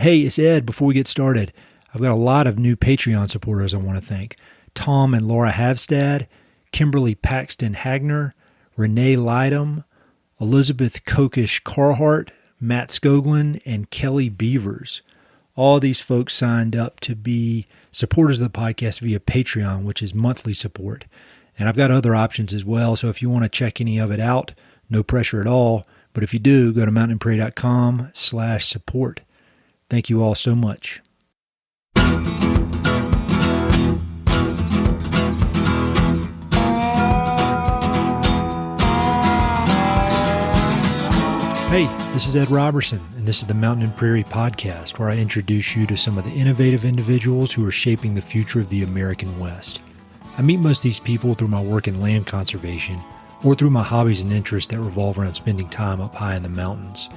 Hey, it's Ed. Before we get started, I've got a lot of new Patreon supporters I want to thank. Tom and Laura Havstad, Kimberly Paxton Hagner, Renee Lydham, Elizabeth Kokish Carhart, Matt Skoglin, and Kelly Beavers. All these folks signed up to be supporters of the podcast via Patreon, which is monthly support. And I've got other options as well, so if you want to check any of it out, no pressure at all. But if you do, go to mountainandprairie.com/support. Thank you all so much. Hey, this is Ed Robertson, and this is the Mountain and Prairie Podcast, where I introduce you to some of the innovative individuals who are shaping the future of the American West. I meet most of these people through my work in land conservation or through my hobbies and interests that revolve around spending time up high in the mountains.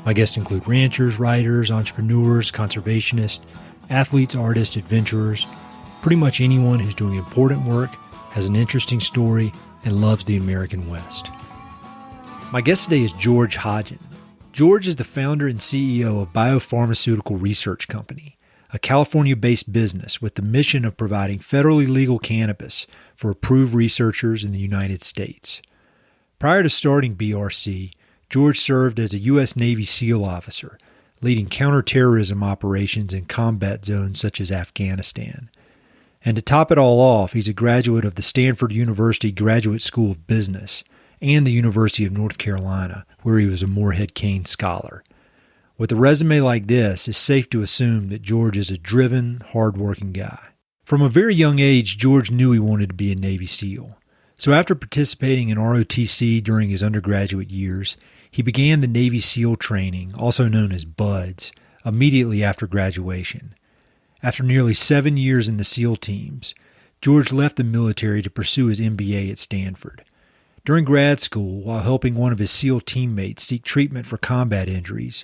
My guests include ranchers, writers, entrepreneurs, conservationists, athletes, artists, adventurers, pretty much anyone who's doing important work, has an interesting story, and loves the American West. My guest today is George Hodgin. George is the founder and CEO of Biopharmaceutical Research Company, a California-based business with the mission of providing federally legal cannabis for approved researchers in the United States. Prior to starting BRC, George served as a U.S. Navy SEAL officer, leading counterterrorism operations in combat zones such as Afghanistan. And to top it all off, he's a graduate of the Stanford University Graduate School of Business and the University of North Carolina, where he was a Morehead-Cain Scholar. With a resume like this, it's safe to assume that George is a driven, hard-working guy. From a very young age, George knew he wanted to be a Navy SEAL. So after participating in ROTC during his undergraduate years, he began the Navy SEAL training, also known as BUDS, immediately after graduation. After nearly 7 years in the SEAL teams, George left the military to pursue his MBA at Stanford. During grad school, while helping one of his SEAL teammates seek treatment for combat injuries,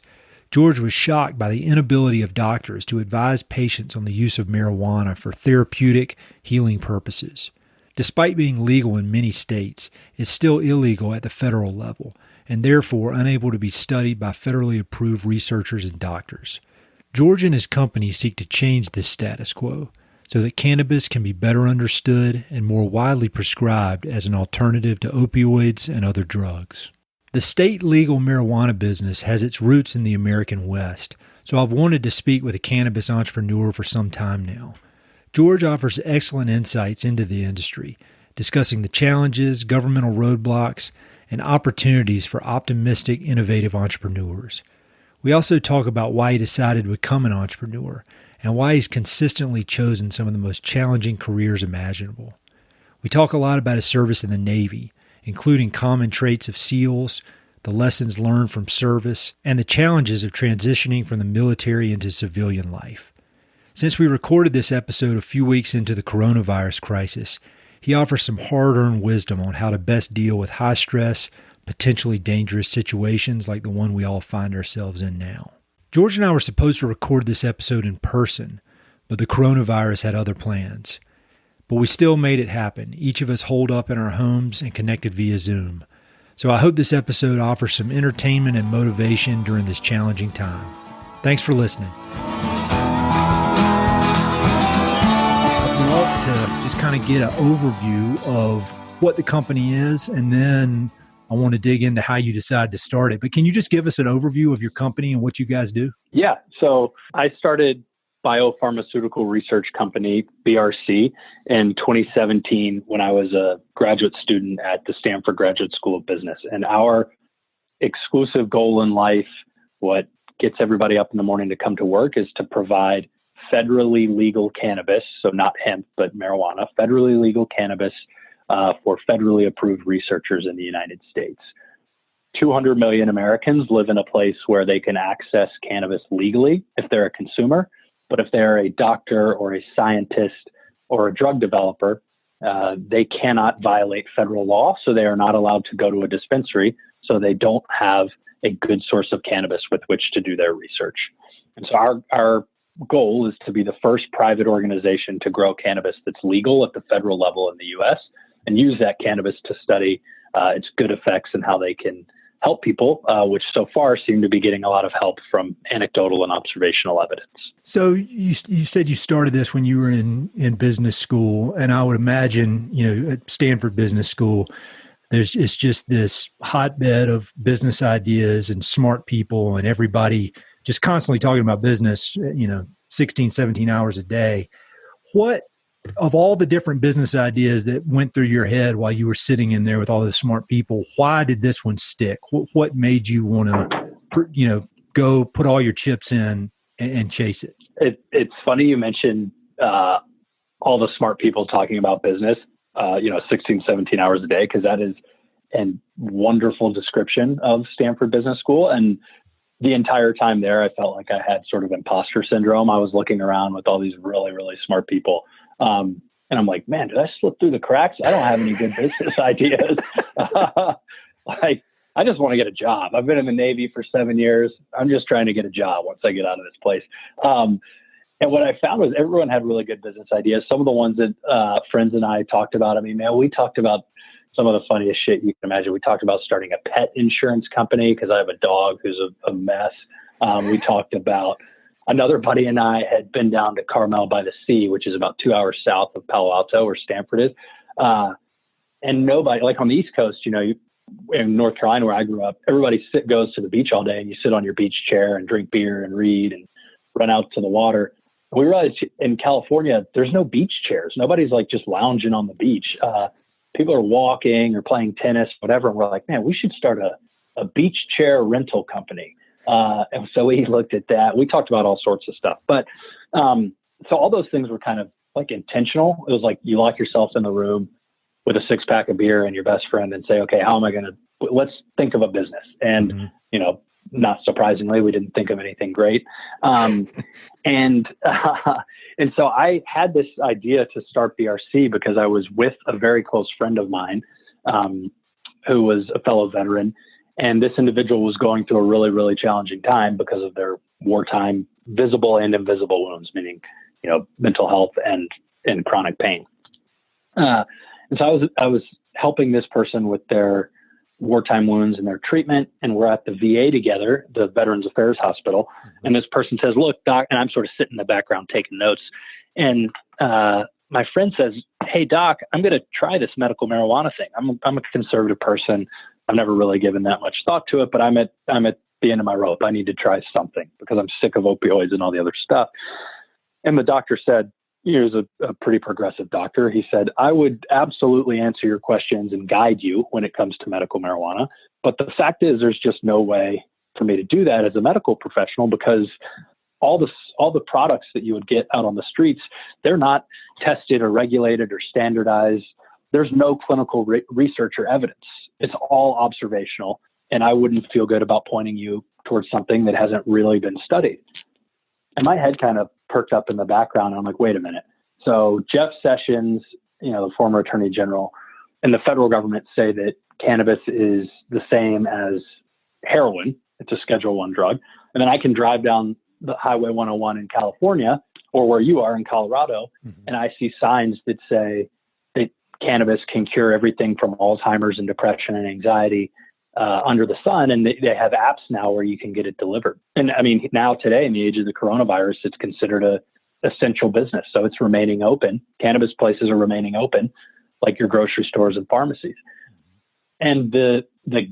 George was shocked by the inability of doctors to advise patients on the use of marijuana for therapeutic, healing purposes. Despite being legal in many states, it's still illegal at the federal level, and therefore unable to be studied by federally approved researchers and doctors. George and his company seek to change this status quo, so that cannabis can be better understood and more widely prescribed as an alternative to opioids and other drugs. The state legal marijuana business has its roots in the American West, so I've wanted to speak with a cannabis entrepreneur for some time now. George offers excellent insights into the industry, discussing the challenges, governmental roadblocks, and opportunities for optimistic, innovative entrepreneurs. We also talk about why he decided to become an entrepreneur, and why he's consistently chosen some of the most challenging careers imaginable. We talk a lot about his service in the Navy, including common traits of SEALs, the lessons learned from service, and the challenges of transitioning from the military into civilian life. Since we recorded this episode a few weeks into the coronavirus crisis, he offers some hard-earned wisdom on how to best deal with high-stress, potentially dangerous situations like the one we all find ourselves in now. George and I were supposed to record this episode in person, but the coronavirus had other plans. But we still made it happen, each of us holed up in our homes and connected via Zoom. So I hope this episode offers some entertainment and motivation during this challenging time. Thanks for listening. I'd love to just kind of get an overview of what the company is, and then I want to dig into how you decided to start it. But can you just give us an overview of your company and what you guys do? Yeah. So I started Biopharmaceutical Research Company, BRC, in 2017 when I was a graduate student at the Stanford Graduate School of Business. And our exclusive goal in life, what gets everybody up in the morning to come to work, is to provide federally legal cannabis, so not hemp, but marijuana, federally legal cannabis for federally approved researchers in the United States. 200 million Americans live in a place where they can access cannabis legally if they're a consumer, but if they're a doctor or a scientist or a drug developer, they cannot violate federal law, so they are not allowed to go to a dispensary, so they don't have a good source of cannabis with which to do their research. And so our goal is to be the first private organization to grow cannabis that's legal at the federal level in the U.S. and use that cannabis to study its good effects and how they can help people, which so far seem to be getting a lot of help from anecdotal and observational evidence. So you said you started this when you were in business school, and I would imagine, at Stanford Business School, it's just this hotbed of business ideas and smart people and everybody just constantly talking about business, 16, 17 hours a day. What, of all the different business ideas that went through your head while you were sitting in there with all the smart people, why did this one stick? What made you want to, go put all your chips in and chase it? It's funny you mentioned all the smart people talking about business, 16, 17 hours a day, because that is a wonderful description of Stanford Business School. And the entire time there, I felt like I had sort of imposter syndrome. I was looking around with all these really, really smart people. And I'm like, man, did I slip through the cracks? I don't have any good business ideas. I just want to get a job. I've been in the Navy for 7 years. I'm just trying to get a job once I get out of this place. And what I found was everyone had really good business ideas. Some of the ones that friends and I talked about, we talked about some of the funniest shit you can imagine. We talked about starting a pet insurance company because I have a dog who's a mess. We talked about another buddy and I had been down to Carmel by the Sea, which is about 2 hours south of Palo Alto, where Stanford is. And nobody, like on the East Coast, in North Carolina, where I grew up, everybody goes to the beach all day and you sit on your beach chair and drink beer and read and run out to the water. And we realized in California, there's no beach chairs. Nobody's like just lounging on the beach. People are walking or playing tennis, whatever. And we're like, man, we should start a beach chair rental company. And so we looked at that. We talked about all sorts of stuff. But so all those things were kind of like intentional. It was like you lock yourself in the room with a 6-pack of beer and your best friend and say, okay, how am I going to, let's think of a business. And, not surprisingly, we didn't think of anything great. And so I had this idea to start BRC because I was with a very close friend of mine who was a fellow veteran. And this individual was going through a really, really challenging time because of their wartime visible and invisible wounds, meaning, mental health and chronic pain. And so I was helping this person with their wartime wounds and their treatment. And we're at the VA together, the Veterans Affairs Hospital. Mm-hmm. And this person says, look, doc, and I'm sort of sitting in the background taking notes. And my friend says, hey, doc, I'm going to try this medical marijuana thing. I'm a conservative person. I've never really given that much thought to it, but I'm at the end of my rope. I need to try something because I'm sick of opioids and all the other stuff. And the doctor said, he was a pretty progressive doctor. He said, I would absolutely answer your questions and guide you when it comes to medical marijuana. But the fact is, there's just no way for me to do that as a medical professional because all the products that you would get out on the streets, they're not tested or regulated or standardized. There's no clinical research or evidence. It's all observational. And I wouldn't feel good about pointing you towards something that hasn't really been studied. And my head kind of perked up in the background. And I'm like, wait a minute. So Jeff Sessions, the former attorney general, and the federal government say that cannabis is the same as heroin. It's a Schedule I drug. And then I can drive down the Highway 101 in California or where you are in Colorado, and I see signs that say that cannabis can cure everything from Alzheimer's and depression and anxiety under the sun. And they have apps now where you can get it delivered. And now today, in the age of the coronavirus, it's considered a essential business. So it's remaining open. Cannabis places are remaining open, like your grocery stores and pharmacies. And the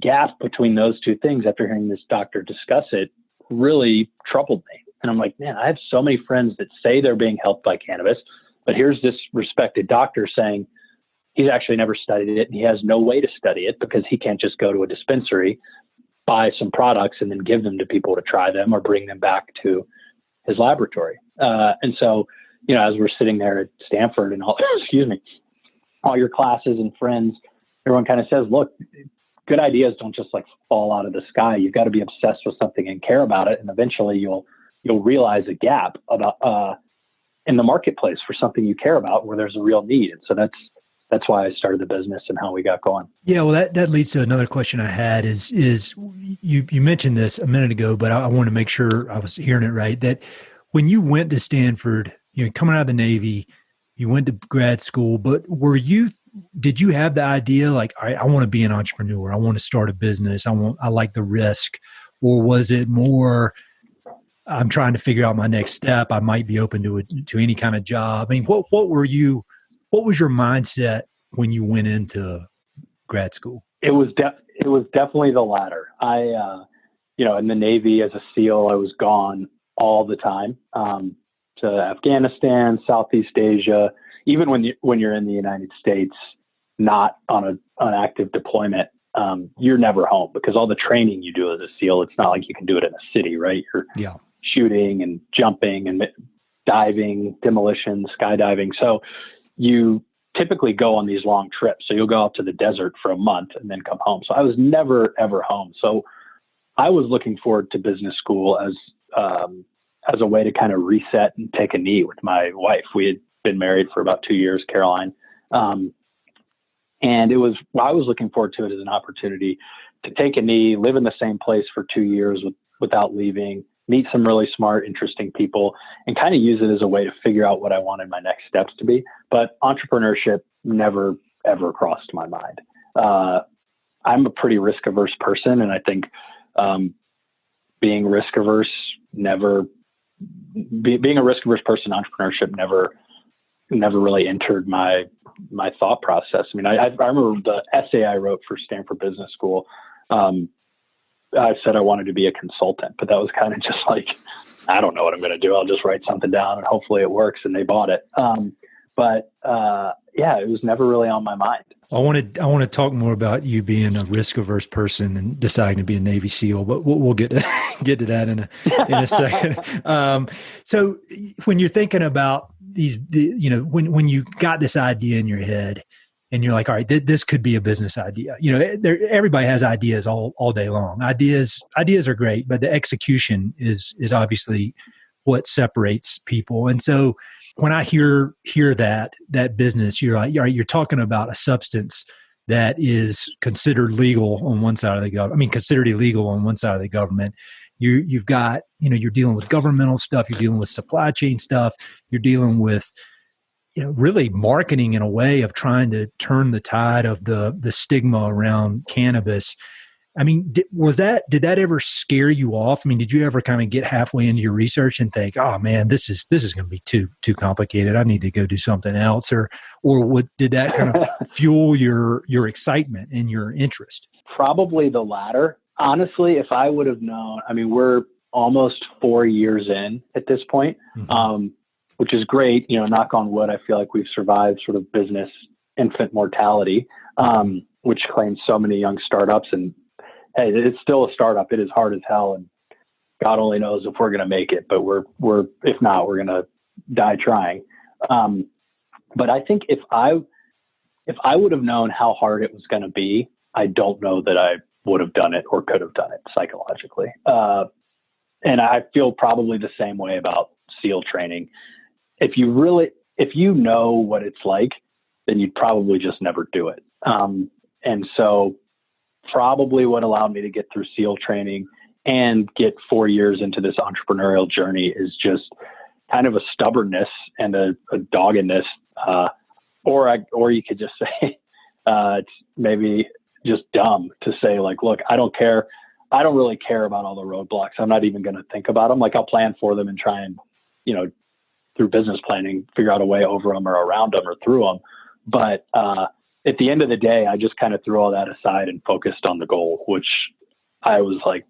gap between those two things, after hearing this doctor discuss it, really troubled me. And I'm like, man, I have so many friends that say they're being helped by cannabis, but here's this respected doctor saying he's actually never studied it and he has no way to study it because he can't just go to a dispensary, buy some products and then give them to people to try them or bring them back to his laboratory. And so, as we're sitting there at Stanford and all your classes and friends, everyone kind of says, look, good ideas don't just like fall out of the sky. You've got to be obsessed with something and care about it. And eventually you'll realize a gap about in the marketplace for something you care about where there's a real need. And so that's why I started the business and how we got going. Yeah, well, that leads to another question I had is you mentioned this a minute ago, but I want to make sure I was hearing it right, that when you went to Stanford, coming out of the Navy, you went to grad school, but were you did you have the idea like, all right, I want to be an entrepreneur. I want to start a business. I like the risk. Or was it more, I'm trying to figure out my next step. I might be open to any kind of job. I mean, what was your mindset when you went into grad school? It was definitely the latter. In the Navy as a SEAL, I was gone all the time, to Afghanistan, Southeast Asia. Even when you're in the United States, not on an active deployment, you're never home because all the training you do as a SEAL, it's not like you can do it in a city, right? You're shooting and jumping and diving, demolition, skydiving. So you typically go on these long trips. So you'll go out to the desert for a month and then come home. So I was never, ever home. So I was looking forward to business school as a way to kind of reset and take a knee with my wife. We had been married for about 2 years, Caroline. And I was looking forward to it as an opportunity to take a knee, live in the same place for 2 years without leaving, meet some really smart, interesting people, and kind of use it as a way to figure out what I wanted my next steps to be. But entrepreneurship never, ever crossed my mind. I'm a pretty risk averse person. And I think being a risk averse person, entrepreneurship never really entered my thought process. I mean, I remember the essay I wrote for Stanford Business School. I said I wanted to be a consultant, but that was kind of just like, I don't know what I'm going to do. I'll just write something down and hopefully it works. And they bought it. It was never really on my mind. I want to talk more about you being a risk averse person and deciding to be a Navy SEAL, but we'll get to that in a second. So when you're thinking about when you got this idea in your head and you're like, all right, this could be a business idea. Everybody has ideas all day long. Ideas are great, but the execution is obviously what separates people. And so when I hear that business, you're talking about a substance that is considered legal on one side of the government. I mean, considered illegal on one side of the government. You've got, you're dealing with governmental stuff. You're dealing with supply chain stuff. You're dealing with, really marketing in a way of trying to turn the tide of the stigma around cannabis. I mean, did that ever scare you off? I mean, did you ever kind of get halfway into your research and think, oh man, this is going to be too complicated. I need to go do something else, or did that kind of fuel your excitement and your interest? Probably the latter. Honestly, if I would have known, I mean, we're almost 4 years in at this point, which is great. Knock on wood, I feel like we've survived sort of business infant mortality, which claims so many young startups. And hey, it's still a startup. It is hard as hell, and God only knows if we're going to make it. But we're if not, we're going to die trying. But I think if I would have known how hard it was going to be, I don't know that I would have done it or could have done it psychologically. And I feel probably the same way about SEAL training. If you know what it's like, then you'd probably just never do it. And so probably what allowed me to get through SEAL training and get 4 years into this entrepreneurial journey is just kind of a stubbornness and a doggedness. Or you could just say, it's maybe just dumb to say like, look, I don't care. I don't really care about all the roadblocks. I'm not even going to think about them. Like I'll plan for them and try and, through business planning, figure out a way over them or around them or through them. But, at the end of the day, I just kind of threw all that aside and focused on the goal, which I was like,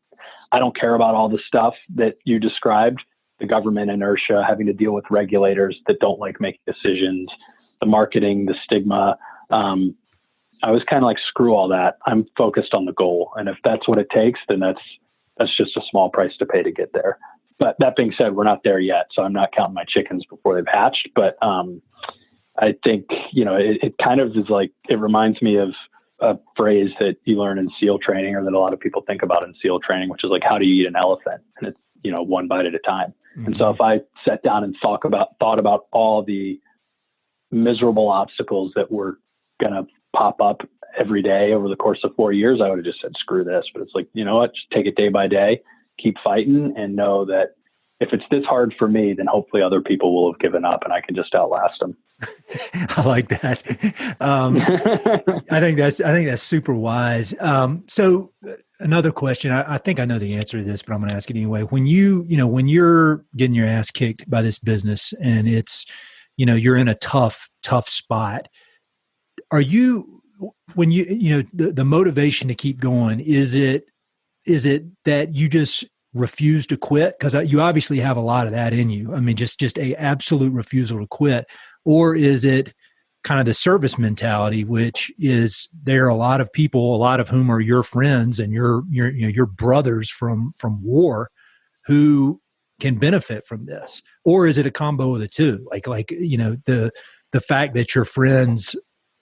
I don't care about all the stuff that you described, the government inertia, having to deal with regulators that don't like making decisions, the marketing, the stigma. I was kind of like, screw all that. I'm focused on the goal. And if that's what it takes, then that's just a small price to pay to get there. But that being said, we're not there yet. So I'm not counting my chickens before they've hatched. But I think, it kind of is like, it reminds me of a phrase that you learn in SEAL training, or that a lot of people think about in SEAL training, which is like, how do you eat an elephant? And it's, one bite at a time. Mm-hmm. And so if I sat down and thought about all the miserable obstacles that were going to pop up every day over the course of 4 years, I would have just said, screw this. But it's like, you know what, just take it day by day, keep fighting, and know that if it's this hard for me, then hopefully other people will have given up and I can just outlast them. I like that. I think that's super wise. So another question, I think I know the answer to this, but I'm going to ask it anyway. When when you're getting your ass kicked by this business and it's, you're in a tough spot, are you, when the motivation to keep going, is it that you just refuse to quit? Because you obviously have a lot of that in you. I mean, just a absolute refusal to quit. Or is it kind of the service mentality, which is there are a lot of people, a lot of whom are your friends and your brothers from war who can benefit from this? Or is it a combo of the two? Like the fact that your friends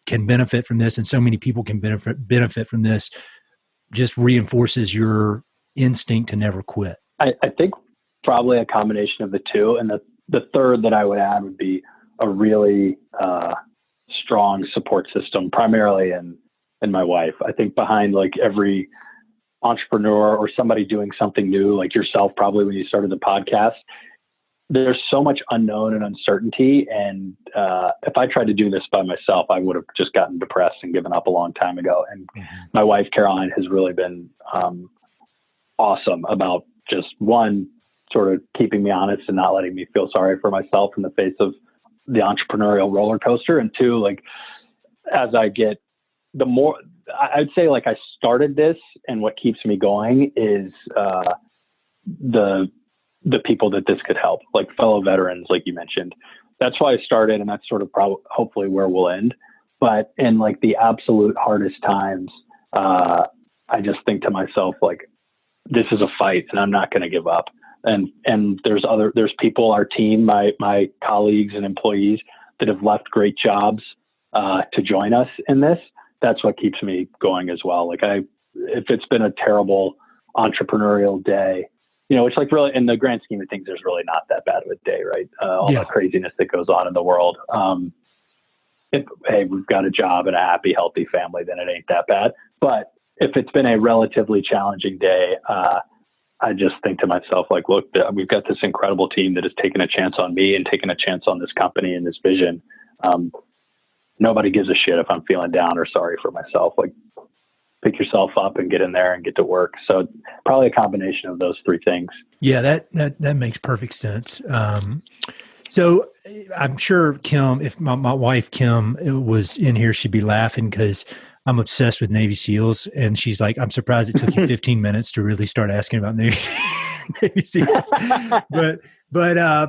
can benefit from this and so many people can benefit from this just reinforces your instinct to never quit? I think probably a combination of the two. And the third that I would add would be a really strong support system, primarily in my wife. I think behind like every entrepreneur or somebody doing something new, like yourself, probably when you started the podcast, there's so much unknown and uncertainty. And if I tried to do this by myself, I would have just gotten depressed and given up a long time ago. And my wife, Caroline, has really been awesome about just one, sort of keeping me honest and not letting me feel sorry for myself in the face of the entrepreneurial roller coaster. And two, like, as I get the more, I'd say like I started this, and what keeps me going is the people that this could help, like fellow veterans, like you mentioned. That's why I started, and that's sort of hopefully where we'll end. But in like the absolute hardest times, I just think to myself, like, this is a fight and I'm not going to give up. And there's people, our team, my colleagues and employees that have left great jobs to join us in this. That's what keeps me going as well. Like if it's been a terrible entrepreneurial day, it's like really in the grand scheme of things, there's really not that bad of a day, right? All the craziness that goes on in the world. Hey, we've got a job and a happy, healthy family, then it ain't that bad. But if it's been a relatively challenging day, I just think to myself, like, look, we've got this incredible team that has taken a chance on me and taken a chance on this company and this vision. Nobody gives a shit if I'm feeling down or sorry for myself. Like, pick yourself up and get in there and get to work. So probably a combination of those three things. Yeah, that makes perfect sense. So I'm sure Kim, if my wife Kim was in here, she'd be laughing because I'm obsessed with Navy SEALs. And she's like, I'm surprised it took you 15 minutes to really start asking about Navy SEALs. But I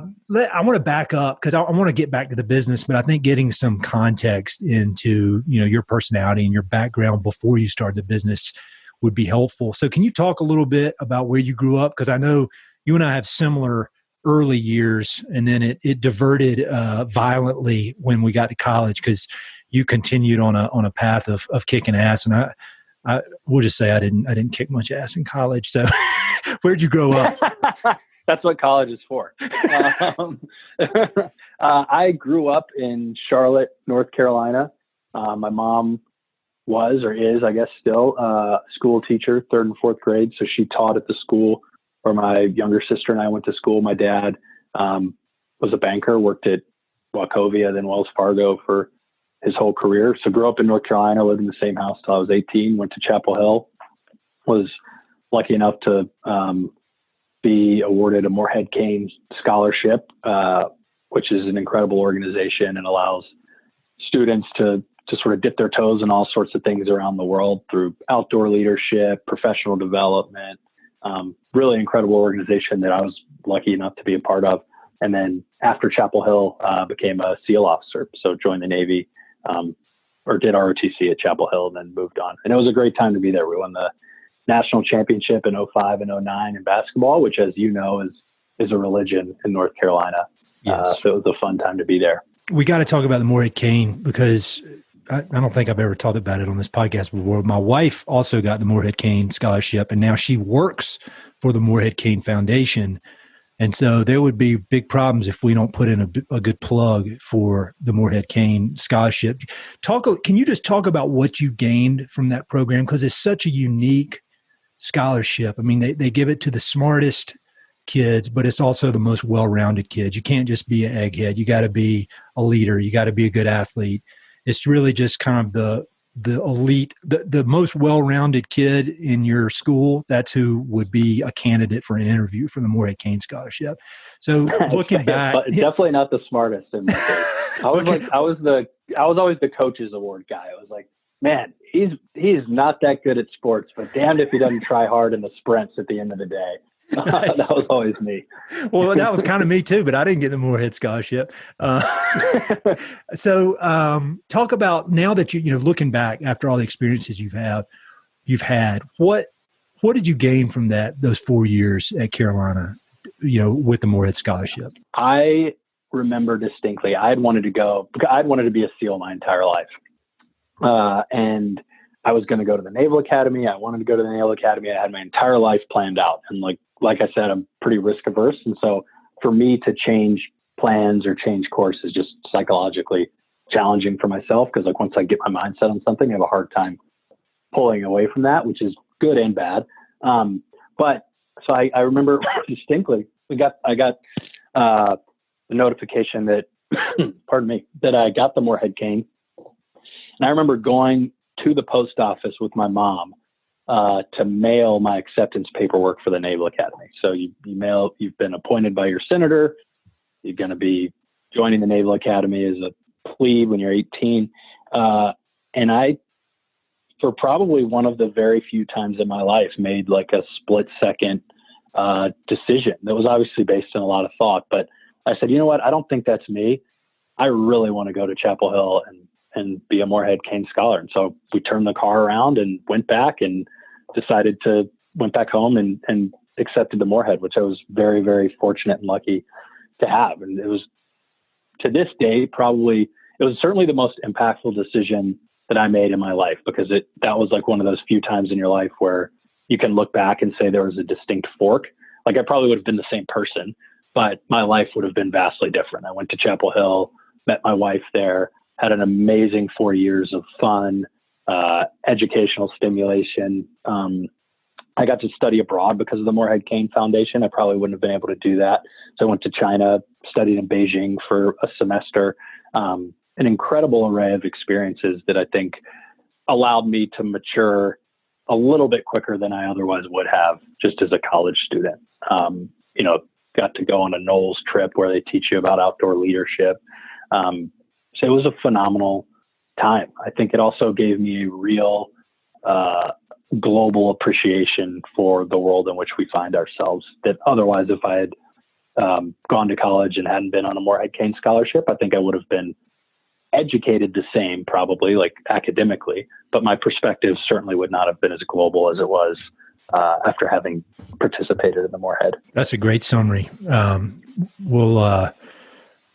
want to back up because I want to get back to the business, but I think getting some context into, your personality and your background before you start the business would be helpful. So can you talk a little bit about where you grew up? Because I know you and I have similar early years, and then it diverted violently when we got to college because you continued on a path of kicking ass. And I will just say I didn't kick much ass in college. So where'd you grow up? That's what college is for. I grew up in Charlotte, North Carolina. My mom was, or is, I guess still, a school teacher, 3rd and 4th grade. So she taught at the school where my younger sister and I went to school. My dad was a banker, worked at Wachovia, then Wells Fargo for his whole career. So grew up in North Carolina, lived in the same house till I was 18, went to Chapel Hill, was lucky enough to be awarded a Morehead-Cain Scholarship, which is an incredible organization and allows students to sort of dip their toes in all sorts of things around the world through outdoor leadership, professional development, really incredible organization that I was lucky enough to be a part of. And then after Chapel Hill, became a SEAL officer. So joined the Navy, or did ROTC at Chapel Hill and then moved on. And it was a great time to be there. We won the national championship in 2005 and 2009 in basketball, which, as you know, is a religion in North Carolina. Yes. So it was a fun time to be there. We got to talk about the Morehead-Cain because I don't think I've ever talked about it on this podcast before. My wife also got the Morehead-Cain Scholarship, and now she works for the Morehead-Cain Foundation. And so there would be big problems if we don't put in a good plug for the Morehead-Cain Scholarship. Can you just talk about what you gained from that program? Because it's such a unique scholarship. I mean, they give it to the smartest kids, but it's also the most well-rounded kids. You can't just be an egghead. You got to be a leader. You got to be a good athlete. It's really just kind of the elite, the most well-rounded kid in your school. That's who would be a candidate for an interview for the Morehead-Cain Scholarship. So looking back, but definitely not the smartest in my case. I was always the coach's award guy. I was like, man, he's not that good at sports, but damned if he doesn't try hard in the sprints at the end of the day. Nice. That was always me. Well, that was kind of me too, but I didn't get the Morehead Scholarship. So talk about now that you looking back after all the experiences you've had, what did you gain from those 4 years at Carolina, with the Morehead Scholarship? I remember distinctly, I'd wanted to be a SEAL my entire life. And I was going to go to the Naval Academy. I wanted to go to the Naval Academy. I had my entire life planned out. And like I said, I'm pretty risk averse. And so for me to change plans or change course is just psychologically challenging for myself. Cause once I get my mindset on something, I have a hard time pulling away from that, which is good and bad. But so I remember distinctly, I got the notification that, pardon me, that I got the Morehead-Cain. And I remember going to the post office with my mom to mail my acceptance paperwork for the Naval Academy. So you've been appointed by your senator. You're going to be joining the Naval Academy as a plebe when you're 18. And I, for probably one of the very few times in my life, made like a split second decision that was obviously based on a lot of thought. But I said, you know what? I don't think that's me. I really want to go to Chapel Hill and be a Morehead-Cain Scholar. And so we turned the car around and went back and went back home and accepted the Morehead, which I was very, very fortunate and lucky to have. And it was, to this day, it was certainly the most impactful decision that I made in my life, because that was like one of those few times in your life where you can look back and say there was a distinct fork. Like I probably would have been the same person, but my life would have been vastly different. I went to Chapel Hill, met my wife there, had an amazing 4 years of fun, educational stimulation. I got to study abroad because of the Morehead-Cain Foundation. I probably wouldn't have been able to do that. So I went to China, studied in Beijing for a semester. An incredible array of experiences that I think allowed me to mature a little bit quicker than I otherwise would have just as a college student. Got to go on a Knowles trip where they teach you about outdoor leadership. So it was a phenomenal time. I think it also gave me a real global appreciation for the world in which we find ourselves, that otherwise, if I had gone to college and hadn't been on a Morehead-Cain Scholarship, I think I would have been educated the same, probably, like academically, but my perspective certainly would not have been as global as it was after having participated in the Morehead. That's a great summary.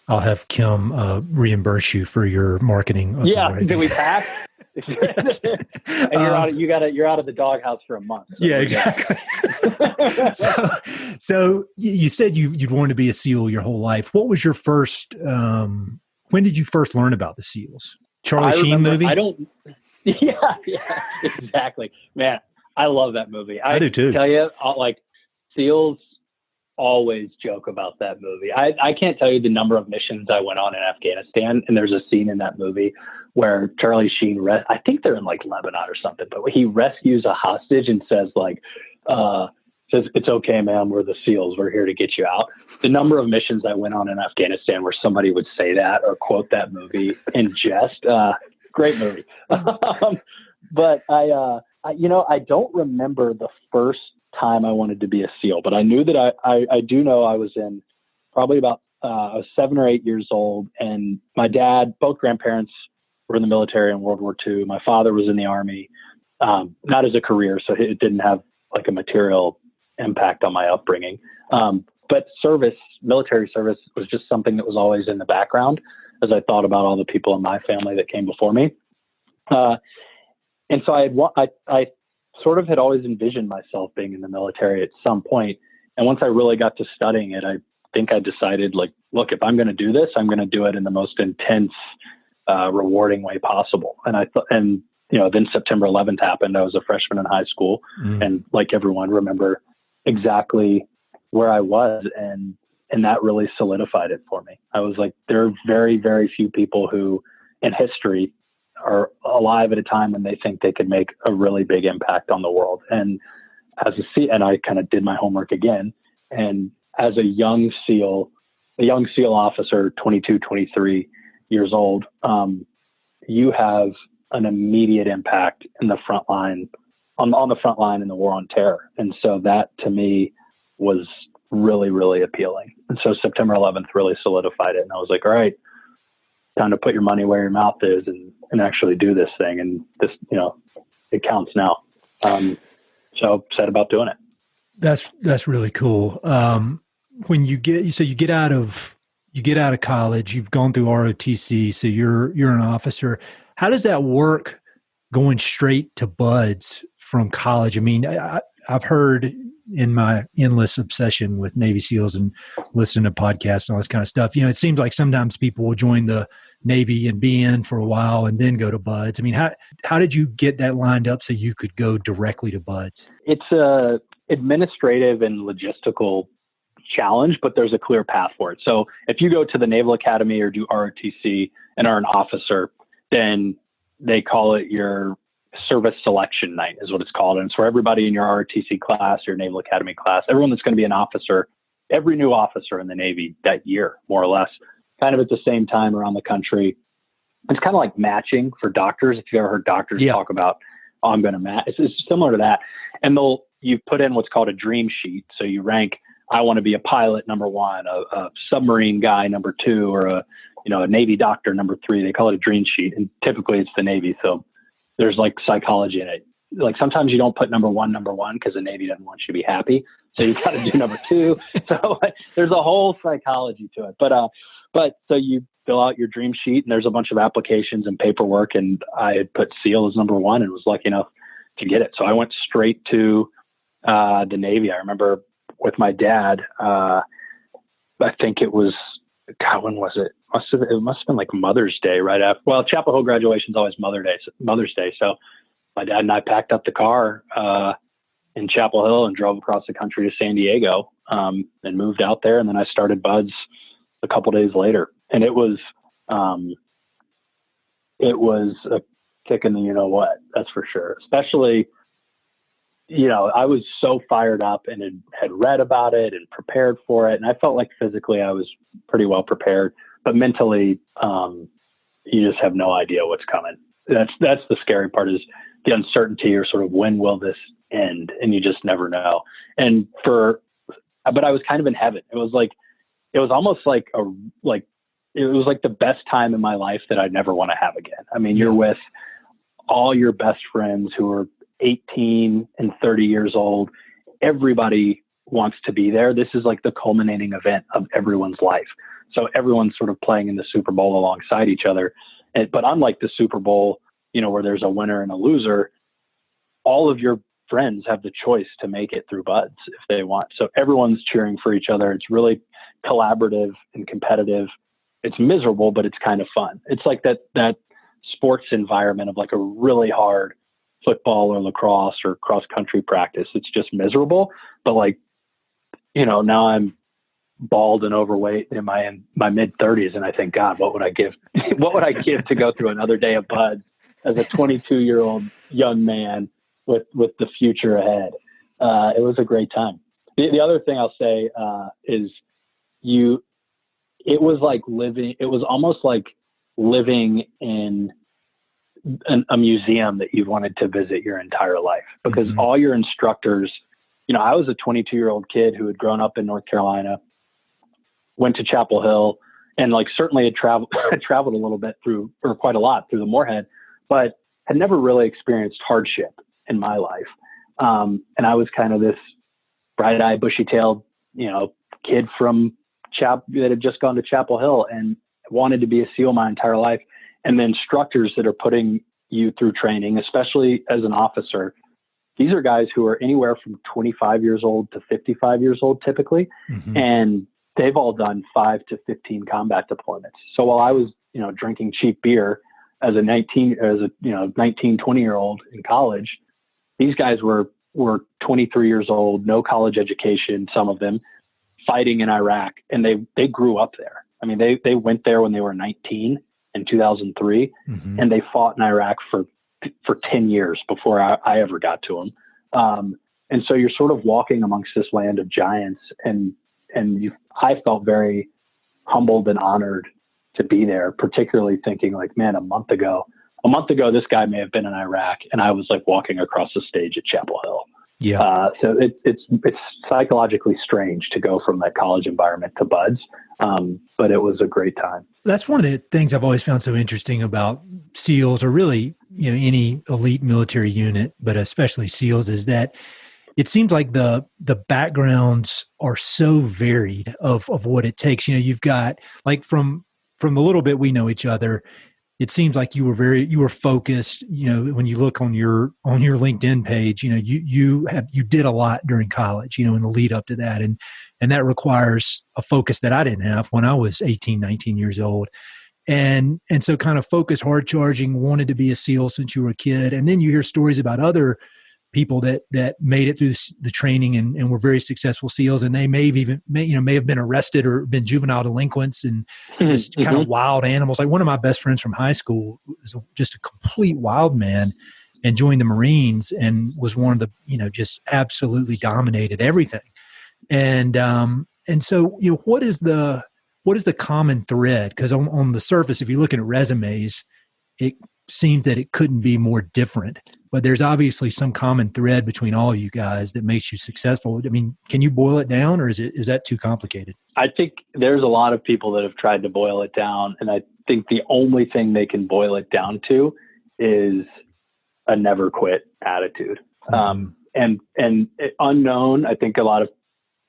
I'll have Kim reimburse you for your marketing. Yeah, did we pass? And you're out of the doghouse for a month. So yeah, exactly. so you said you'd wanted to be a SEAL your whole life. What was your first? When did you first learn about the SEALs? Charlie Sheen movie? Yeah, exactly. Man, I love that movie. I do too. Tell you, SEALs always joke about that movie. I can't tell you the number of missions I went on in Afghanistan, and there's a scene in that movie where Charlie Sheen, I think they're in like Lebanon or something, but he rescues a hostage and says it's okay, man, we're the SEALs, we're here to get you out. The number of missions I went on in Afghanistan where somebody would say that or quote that movie in jest, great movie. But I don't remember the first time I wanted to be a SEAL, but I knew that I do know I was in probably about I was 7 or 8 years old, and my dad, both grandparents were in the military in World War II. My father was in the Army, not as a career, so it didn't have like a material impact on my upbringing. But military service was just something that was always in the background as I thought about all the people in my family that came before me. And so I sort of had always envisioned myself being in the military at some point. And once I really got to studying it, I think I decided, like, look, if I'm going to do this, I'm going to do it in the most intense, rewarding way possible. And then September 11th happened. I was a freshman in high school, and like everyone, remember exactly where I was. And that really solidified it for me. I was like, there are very, very few people who in history are alive at a time when they think they could make a really big impact on the world. And and I kind of did my homework again. And as a young SEAL officer, 22, 23 years old, you have an immediate impact in the front line, on the front line in the war on terror. And so that to me was really, really appealing. And so September 11th really solidified it. And I was like, all right, time to put your money where your mouth is and actually do this thing. And this, it counts now. So set about doing it. That's really cool. When you get out of college, you've gone through ROTC, so you're an officer. How does that work going straight to buds from college? I mean, I've heard in my endless obsession with Navy SEALs and listening to podcasts and all this kind of stuff, it seems like sometimes people will join the Navy and be in for a while and then go to buds. I mean, how did you get that lined up so you could go directly to buds? It's a administrative and logistical challenge, but there's a clear path for it. So if you go to the Naval Academy or do ROTC and are an officer, then they call it your service selection night is what it's called. And it's for everybody in your ROTC class, your Naval Academy class, everyone that's going to be an officer, every new officer in the Navy that year, more or less, kind of at the same time around the country. It's kind of like matching for doctors. If you've ever heard doctors talk about, oh, I'm going to match, it's similar to that. And you put in what's called a dream sheet. So you rank, I want to be a pilot, number one, a submarine guy, number two, or a Navy doctor, number three. They call it a dream sheet. And typically it's the Navy. So there's like psychology in it. Like sometimes you don't put number one because the Navy doesn't want you to be happy. So you got to do number two. So there's a whole psychology to it. But so you fill out your dream sheet and there's a bunch of applications and paperwork. And I had put SEAL as number one and was lucky enough to get it. So I went straight to the Navy. I remember with my dad, I think it was, God, when was it? It must have been like Mother's Day right after. Well, Chapel Hill graduation is always Mother's Day. So my dad and I packed up the car in Chapel Hill and drove across the country to San Diego and moved out there. And then I started buds a couple days later. And it was a kick in the you-know-what, that's for sure. Especially, I was so fired up and had read about it and prepared for it. And I felt like physically I was pretty well prepared, but mentally, you just have no idea what's coming. That's the scary part, is the uncertainty, or sort of when will this end? And you just never know. But I was kind of in heaven. It was almost like it was like the best time in my life that I'd never want to have again. I mean, you're with all your best friends who are 18 and 30 years old. Everybody wants to be there. This is like the culminating event of everyone's life. So everyone's sort of playing in the Super Bowl alongside each other. But unlike the Super Bowl, where there's a winner and a loser, all of your friends have the choice to make it through buds if they want. So everyone's cheering for each other. It's really collaborative and competitive. It's miserable, but it's kind of fun. It's like that sports environment of like a really hard football or lacrosse or cross country practice. It's just miserable. But now I'm bald and overweight in my mid 30s. And I think, God, what would I give? What would I give to go through another day of buds as a 22-year-old young man with the future ahead? It was a great time. The other thing I'll say is it was almost like living in a museum that you've wanted to visit your entire life, because all your instructors, I was a 22-year-old kid who had grown up in North Carolina, went to Chapel Hill, and certainly had traveled a little bit quite a lot through the Morehead, but had never really experienced hardship in my life. And I was kind of this bright-eyed, bushy-tailed, kid that had just gone to Chapel Hill and wanted to be a SEAL my entire life. And the instructors that are putting you through training, especially as an officer, these are guys who are anywhere from 25 years old to 55 years old typically. And they've all done 5 to 15 combat deployments. So while I was, drinking cheap beer as a 19, 20-year-old in college, these guys were 23 years old, no college education, some of them, fighting in Iraq, and they grew up there. I mean, they went there when they were 19 in 2003, and they fought in Iraq for 10 years before I ever got to them. And so you're sort of walking amongst this land of giants, and I felt very humbled and honored to be there, particularly thinking like, man, a month ago, this guy may have been in Iraq, and I was like walking across the stage at Chapel Hill. Yeah. So it's psychologically strange to go from that college environment to Buds. But it was a great time. That's one of the things I've always found so interesting about SEALs, or really, any elite military unit, but especially SEALs, is that it seems like the backgrounds are so varied of what it takes. You've got, like, from the little bit we know each other, it seems like you were focused. When you look on your LinkedIn page, you did a lot during college, in the lead up to that. And that requires a focus that I didn't have when I was 18, 19 years old. And so kind of focused, hard charging, wanted to be a SEAL since you were a kid. And then you hear stories about other people that made it through the training and were very successful SEALs, and they may have been arrested or been juvenile delinquents and just kind of wild animals. Like one of my best friends from high school was just a complete wild man and joined the Marines and was one of the, just absolutely dominated everything. And so, what is the common thread? Because on the surface, if you're looking at resumes, it seems that it couldn't be more different. But there's obviously some common thread between all of you guys that makes you successful. I mean, can you boil it down, or is that too complicated? I think there's a lot of people that have tried to boil it down, and I think the only thing they can boil it down to is a never quit attitude. And unknown, I think a lot of,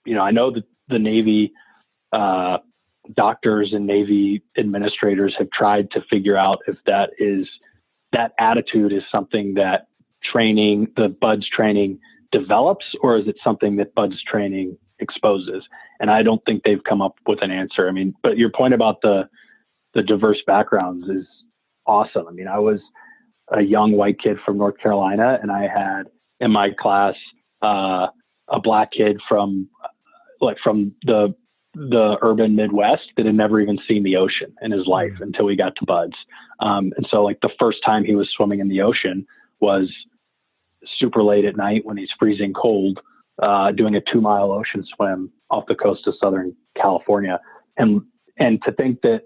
I know that the Navy doctors and Navy administrators have tried to figure out if that attitude is something that the Buds training develops, or is it something that Buds training exposes? And I don't think they've come up with an answer. I mean, but your point about the diverse backgrounds is awesome. I mean, I was a young white kid from North Carolina, and I had in my class a black kid from the urban Midwest that had never even seen the ocean in his life until we got to Buds. And so like the first time he was swimming in the ocean was super late at night when he's freezing cold, doing a 2-mile ocean swim off the coast of Southern California. And to think that,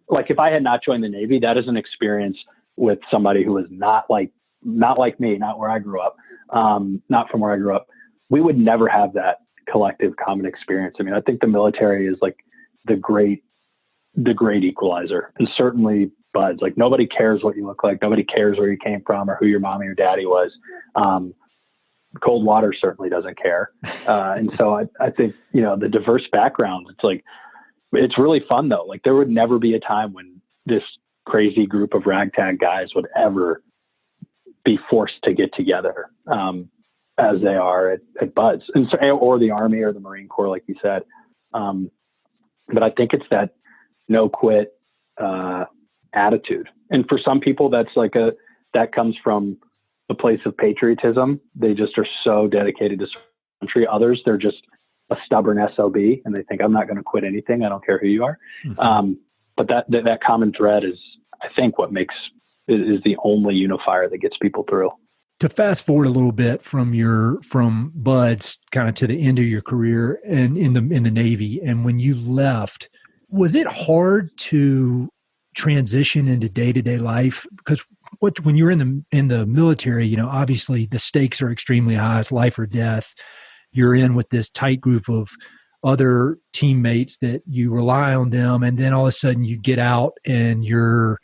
like, if I had not joined the Navy, that is an experience with somebody who is not like me, not where I grew up, not from where I grew up, we would never have that collective common experience. I mean, I think the military is like the great equalizer, and certainly Buds. Like, nobody cares what you look like. Nobody cares where you came from or who your mommy or daddy was. Cold water certainly doesn't care. And so I think, the diverse backgrounds, it's really fun though. Like, there would never be a time when this crazy group of ragtag guys would ever be forced to get together, as they are at Buds, and so, or the Army or the Marine Corps, like you said. But I think it's that no quit attitude. And for some people, that comes from a place of patriotism. They just are so dedicated to country. Others, they're just a stubborn SOB, and they think, I'm not going to quit anything. I don't care who you are. But that common thread is, I think, what is the only unifier that gets people through. To fast forward a little bit from Buds kind of to the end of your career and in the Navy, and when you left, was it hard to transition into day-to-day life? Because when you're in the military, obviously the stakes are extremely high. It's life or death. You're in with this tight group of other teammates that you rely on them, and then all of a sudden you get out and you're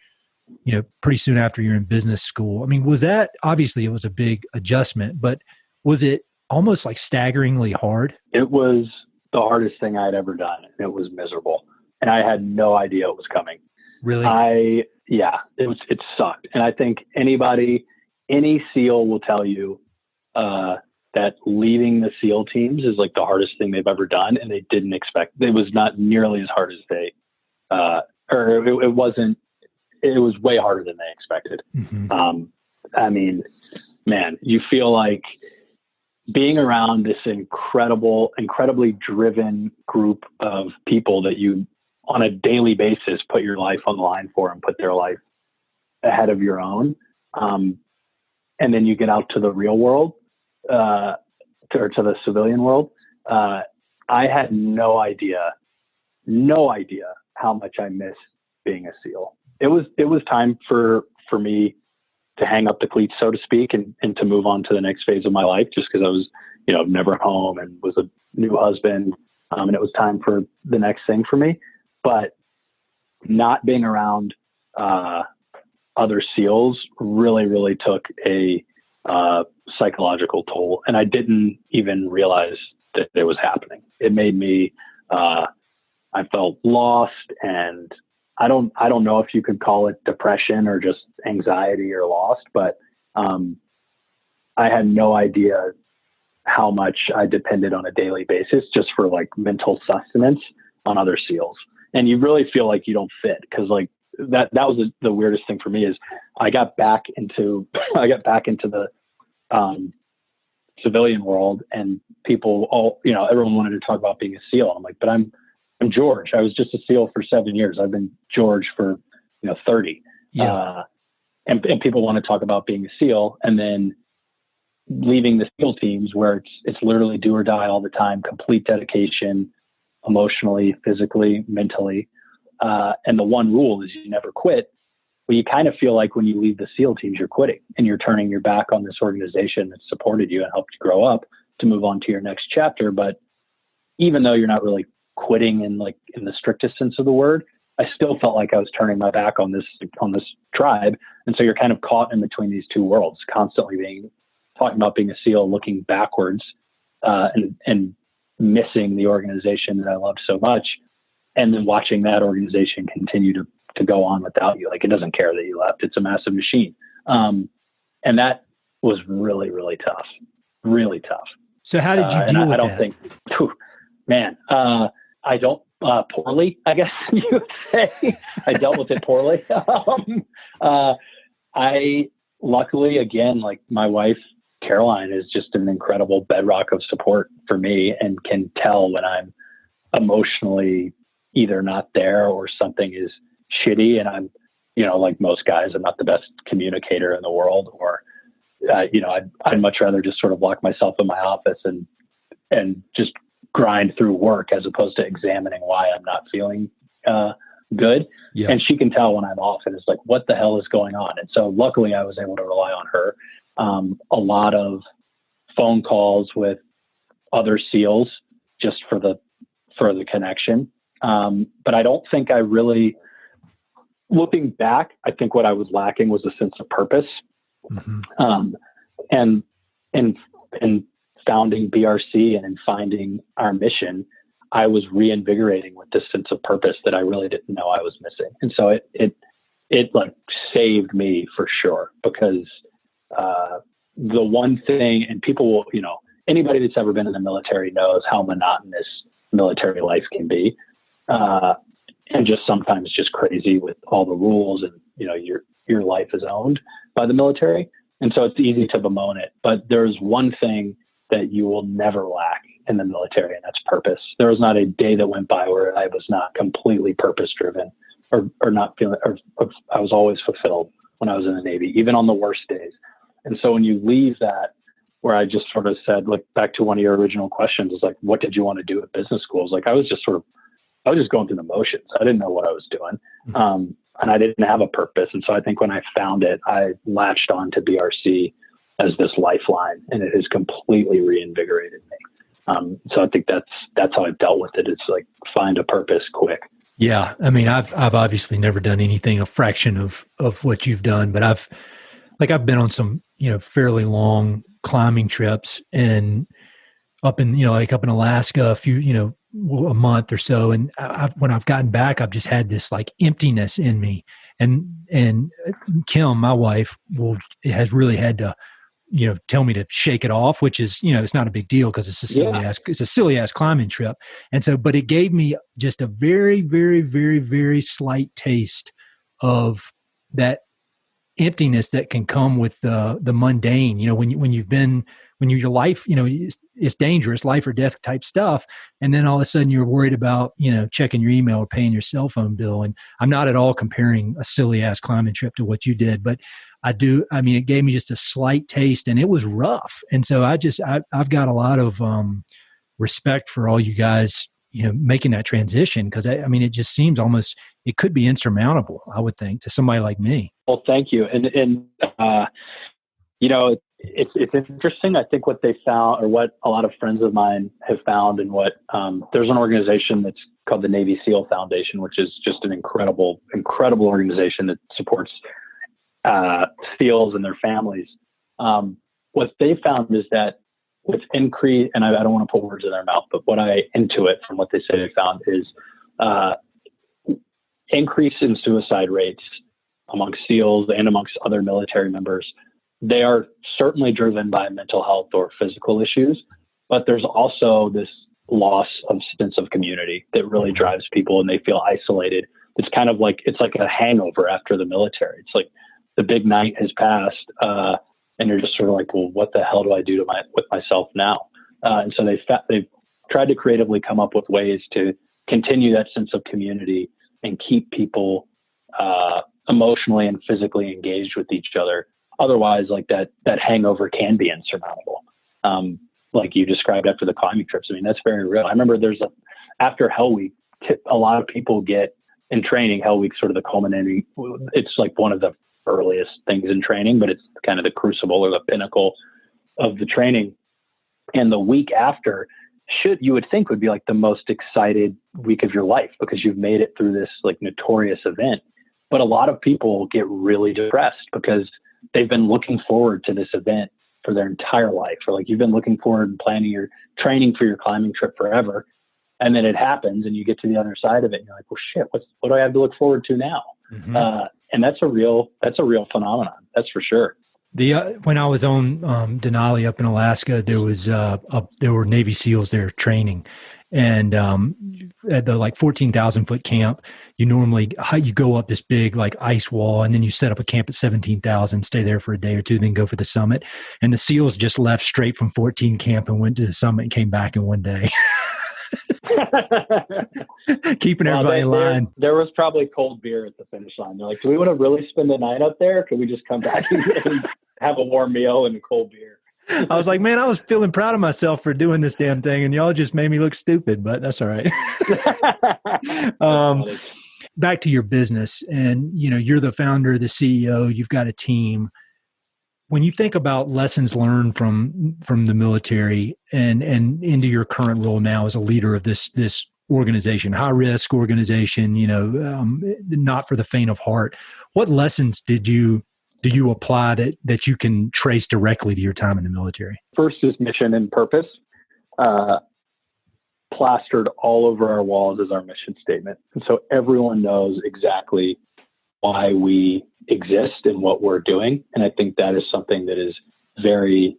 pretty soon after you're in business school. I mean, was that, obviously it was a big adjustment, but was it almost like staggeringly hard? It was the hardest thing I'd ever done. It was miserable, and I had no idea it was coming. Really? It sucked. And I think any SEAL will tell you that leading the SEAL teams is like the hardest thing they've ever done. And they didn't expect, it was not nearly as hard as it wasn't, it was way harder than they expected. I mean, man, you feel like being around this incredibly driven group of people that you on a daily basis put your life on the line for and put their life ahead of your own. And then you get out to the real world, or to the civilian world. I had no idea how much I missed being a SEAL. It was time for me to hang up the cleats, so to speak, and to move on to the next phase of my life, just because I was, never home and was a new husband. And it was time for the next thing for me. But not being around other SEALs really, really took a psychological toll. And I didn't even realize that it was happening. It made me, I felt lost, and I don't know if you could call it depression or just anxiety or lost, but I had no idea how much I depended on a daily basis just for like mental sustenance on other SEALs. And you really feel like you don't fit, because like that was the weirdest thing for me is I got back into the civilian world, and people everyone wanted to talk about being a SEAL. I'm like, but I'm George. I was just a SEAL for 7 years. I've been George for 30. Yeah. And people want to talk about being a SEAL, and then leaving the SEAL teams where it's literally do or die all the time, complete dedication, emotionally, physically, mentally. And the one rule is you never quit. Well, you kind of feel like when you leave the SEAL teams, you're quitting and you're turning your back on this organization that supported you and helped you grow up to move on to your next chapter. But even though you're not really quitting in the strictest sense of the word, I still felt like I was turning my back on this tribe. And so you're kind of caught in between these two worlds, constantly talking about being a SEAL, looking backwards, and missing the organization that I loved so much. And then watching that organization continue to go on without you. Like, it doesn't care that you left. It's a massive machine. And that was really, really tough. Really tough. So how did you deal with that? I don't think, I don't, poorly, I guess you would say. I dealt with it poorly. I luckily, again, like my wife, Caroline, is just an incredible bedrock of support for me and can tell when I'm emotionally either not there or something is shitty. And I'm, like most guys, I'm not the best communicator in the world, or, I'd much rather just sort of lock myself in my office and just grind through work as opposed to examining why I'm not feeling good. Yeah. And she can tell when I'm off, and it's like, what the hell is going on? And so luckily I was able to rely on her. A lot of phone calls with other SEALs just for the connection. But I don't think I really, looking back, I think what I was lacking was a sense of purpose. Mm-hmm. And in founding BRC and in finding our mission, I was reinvigorating with this sense of purpose that I really didn't know I was missing. And so it like saved me for sure, because the one thing, and people will, anybody that's ever been in the military knows how monotonous military life can be. And just sometimes just crazy with all the rules, and, your life is owned by the military. And so it's easy to bemoan it, but there's one thing that you will never lack in the military, and that's purpose. There was not a day that went by where I was not completely purpose driven or not feeling, or I was always fulfilled when I was in the Navy, even on the worst days. And so when you leave that, where I just sort of said, like, back to one of your original questions, is like, what did you want to do at business school? Like, I was just going through the motions. I didn't know what I was doing. Mm-hmm. And I didn't have a purpose. And so I think when I found it, I latched on to BRC as this lifeline, and it has completely reinvigorated me. So I think that's how I've dealt with it. It's like, find a purpose quick. Yeah. I mean, I've obviously never done anything a fraction of what you've done, but I've been on some, fairly long climbing trips, and up in Alaska, a month or so. And when I've gotten back, I've just had this like emptiness in me, and Kim, my wife, has really had to, tell me to shake it off, which is, it's not a big deal because it's a silly ass climbing trip. And so, but it gave me just a very, very, very, very slight taste of that emptiness that can come with the mundane, when you've been when your life, it's dangerous, life or death type stuff. And then all of a sudden you're worried about, checking your email or paying your cell phone bill. And I'm not at all comparing a silly ass climbing trip to what you did, but it gave me just a slight taste, and it was rough. And so I've got a lot of respect for all you guys, making that transition. Because it just seems almost, it could be insurmountable, I would think, to somebody like me. Well, thank you. And it's interesting. I think what they found, or what a lot of friends of mine have found, and what there's an organization that's called the Navy SEAL Foundation, which is just an incredible organization that supports SEALs and their families. What they found is that what's increased, and I don't want to put words in their mouth, but what I intuit from what they say they found is increase in suicide rates amongst SEALs and amongst other military members. They are certainly driven by mental health or physical issues, but there's also this loss of sense of community that really drives people, and they feel isolated. It's kind of like, it's like a hangover after the military. It's like the big night has passed, and you're just sort of like, well, what the hell do I do with myself now? And so they've tried to creatively come up with ways to continue that sense of community and keep people emotionally and physically engaged with each other. Otherwise, like that hangover can be insurmountable. Like you described after the climbing trips. That's very real. I remember after Hell Week, a lot of people get in training. Hell Week, sort of the culminating, it's like one of the earliest things in training, but it's kind of the crucible or the pinnacle of the training. And the week after, you would think would be like the most excited week of your life, because you've made it through this like notorious event. But a lot of people get really depressed because they've been looking forward to this event for their entire life, or like you've been looking forward and planning your training for your climbing trip forever. And then it happens and you get to the other side of it and you're like, well, shit, what do I have to look forward to now? Mm-hmm. And that's a real phenomenon. That's for sure. When I was on Denali up in Alaska, there were Navy SEALs there training, and at the like 14,000 foot camp, you go up this big like ice wall, and then you set up a camp at 17,000, stay there for a day or two, then go for the summit. And the SEALs just left straight from 14 camp and went to the summit and came back in one day. Keeping everybody in line. There was probably cold beer at the finish line. They're like, do we want to really spend the night up there? Or can we just come back and have a warm meal and a cold beer? I was like, man, I was feeling proud of myself for doing this damn thing, and y'all just made me look stupid, but that's all right. Back to your business, and you're the founder, the CEO, you've got a team. When you think about lessons learned from the military and into your current role now as a leader of this organization, high risk organization, not for the faint of heart, what lessons do you apply that you can trace directly to your time in the military? First is mission and purpose. Plastered all over our walls is our mission statement. And so everyone knows exactly why we exist and what we're doing. And I think that is something that is very,